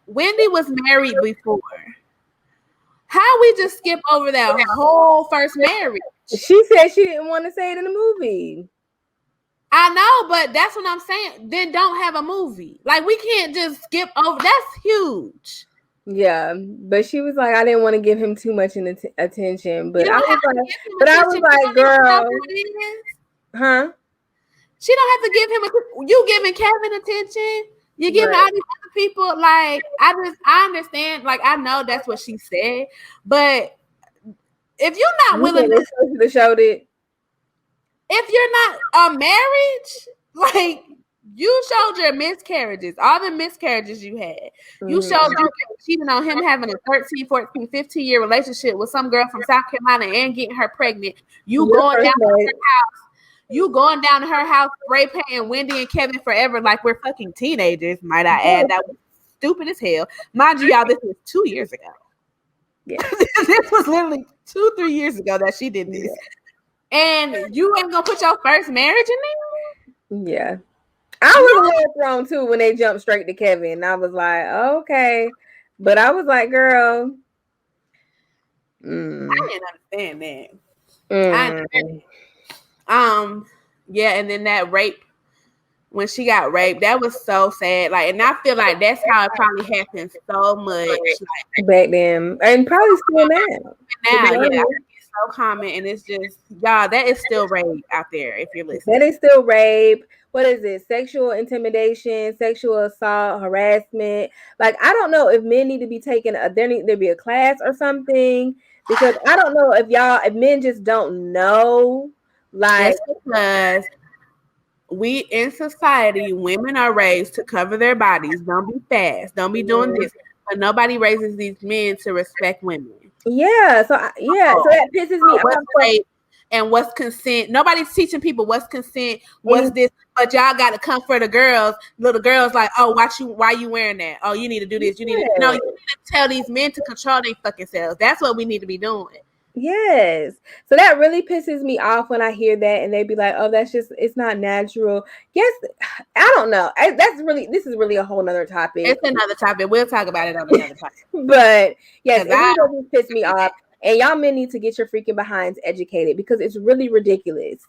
S3: Wendy was married before. How we just skip over that whole first marriage?
S2: She said she didn't want to say it in the movie.
S3: I know, but that's what I'm saying. Then don't have a movie. Like we can't just skip over. That's huge.
S2: Yeah, but she was like, I didn't want to give him too much attention. But I was like, girl, huh?
S3: She don't have to give him you giving Kevin attention. You giving all these other people like I understand. Like I know that's what she said, but if you're not willing
S2: to show that.
S3: If you're not a marriage, like you showed your miscarriages, all the miscarriages you had. You showed you cheating on him having a 13, 14, 15-year relationship with some girl from South Carolina and getting her pregnant. You going down to her house, spray painting Wendy and Kevin forever like we're fucking teenagers, might I add. That was stupid as hell. Mind you, y'all, this was 2 years ago. Yeah. This was literally 2-3 years ago that she did this. Yeah. And you ain't gonna put your first marriage in there?
S2: Yeah. I was a little thrown too when they jumped straight to Kevin. I was like, okay. But I was like, girl,
S3: I didn't understand that. Yeah, and then that rape, when she got raped, that was so sad. Like, and I feel like that's how it probably happens so much. Like,
S2: back then, and probably still now.
S3: Yeah, it's so common, and it's just, y'all, that is still rape out there. If you're listening,
S2: that is still rape. What is it? Sexual intimidation, sexual assault, harassment. Like, I don't know if men need to be taken. There need to be a class or something, because I don't know if men just don't know. Like,
S3: that's because we in society, women are raised to cover their bodies. Don't be fast. Don't be doing this. But nobody raises these men to respect women.
S2: Yeah. So that pisses me off.
S3: And what's consent? Nobody's teaching people what's consent, what's this, but y'all got to come for the girls. Little girls like, oh, why you wearing that? Oh, you need to do this. You need to tell these men to control their fucking selves. That's what we need to be doing.
S2: Yes. So that really pisses me off when I hear that, and they be like, oh, it's not natural. Yes. I don't know. This is really a whole nother topic.
S3: It's another topic. We'll talk about it on another topic.
S2: But yes, it really piss me off. And y'all men need to get your freaking behinds educated, because it's really ridiculous,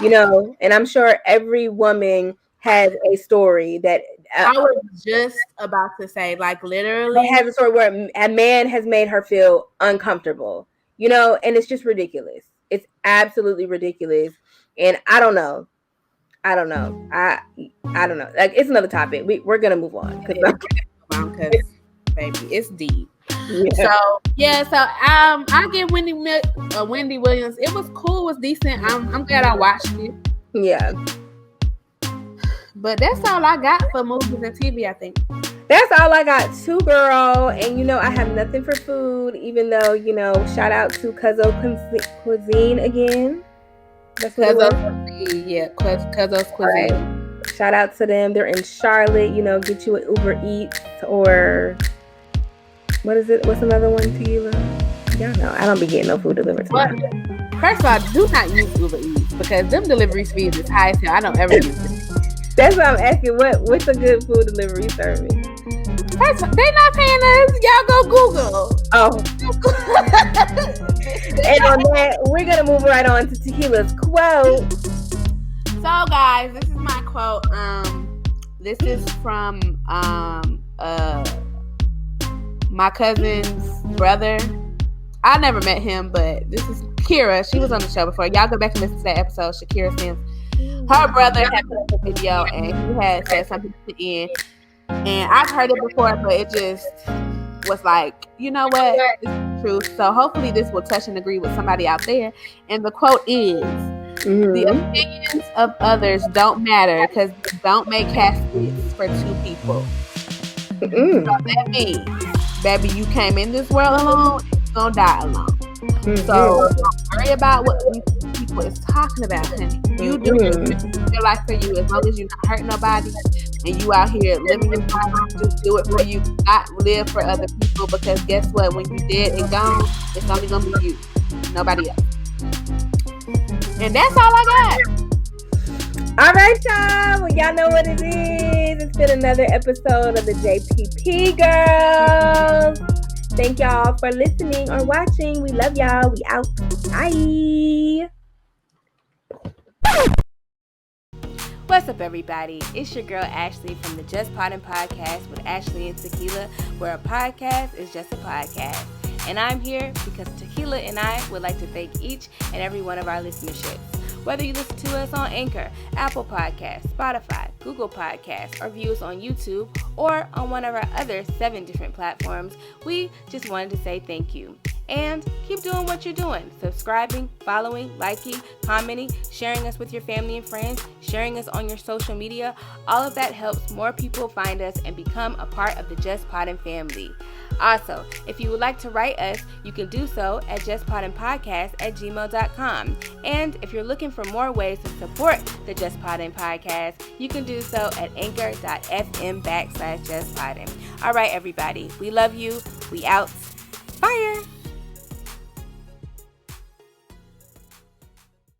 S2: and I'm sure every woman has a story that
S3: I was just about to say, like, literally
S2: has a story where a man has made her feel uncomfortable, and it's just ridiculous. It's absolutely ridiculous. And I don't know. I don't know. Like, it's another topic. We're gonna move on because
S3: baby, it's deep. Yeah. So I give Wendy Williams. It was cool. It was decent. I'm glad I watched it.
S2: Yeah.
S3: But that's all I got for movies and TV, I think.
S2: That's all I got too, girl. And I have nothing for food, even though, shout out to Cuzzo's Cuisine again. That's
S3: Cuzzo's Cuisine. Yeah, Cuzzo's Cuisine.
S2: Right. Shout out to them. They're in Charlotte. Get you an Uber Eats, or what is it? What's another one, Tequila? Y'all know I don't be getting no food delivered to me.
S3: First of all, do not use Uber Eats, because them delivery fees is high as hell. I don't ever use it.
S2: That's why I'm asking, what's a good food delivery service?
S3: They not paying us. Y'all go Google.
S2: Oh. And on that, we're gonna move right on to Tequila's quote.
S3: So, guys, this is my quote. This is from my cousin's brother. I never met him, but this is Kira. She was on the show before. Y'all go back and listen to that episode. Shakira Sims. Her brother had put up a video, and he had said something at the end. And I've heard it before, but it just was like, you know what? This is the truth. So hopefully this will touch and agree with somebody out there. And the quote is, the opinions of others don't matter, because they don't make caskets for two people. So that means, baby, you came in this world alone, you're going to die alone. So don't worry about what people is talking about, honey. You do your life for you, as long as you're not hurting nobody and you out here living your life. Just do it for you, not live for other people, because guess what? When you dead and gone, it's only gonna be you, nobody else. And that's all I got.
S2: All right, y'all. Well, y'all know what it is. It's been another episode of the JPP Girls. Thank y'all for listening or watching. We love y'all. We out. Bye.
S1: What's up, everybody? It's your girl Ashley from the Justpoddinpodcast with Ashley and Tequila, where a podcast is just a podcast. And I'm here because Tequila and I would like to thank each and every one of our listenerships. Whether you listen to us on Anchor, Apple Podcasts, Spotify, Google Podcasts, or view us on YouTube, or on one of our other 7 different platforms, we just wanted to say thank you. And keep doing what you're doing. Subscribing, following, liking, commenting, sharing us with your family and friends, sharing us on your social media. All of that helps more people find us and become a part of the Just Poddin family. Also, if you would like to write us, you can do so at justpoddinpodcast@gmail.com. And if you're looking for more ways to support the Just Poddin podcast, you can do so at anchor.fm/justpoddin. All right, everybody. We love you. We out.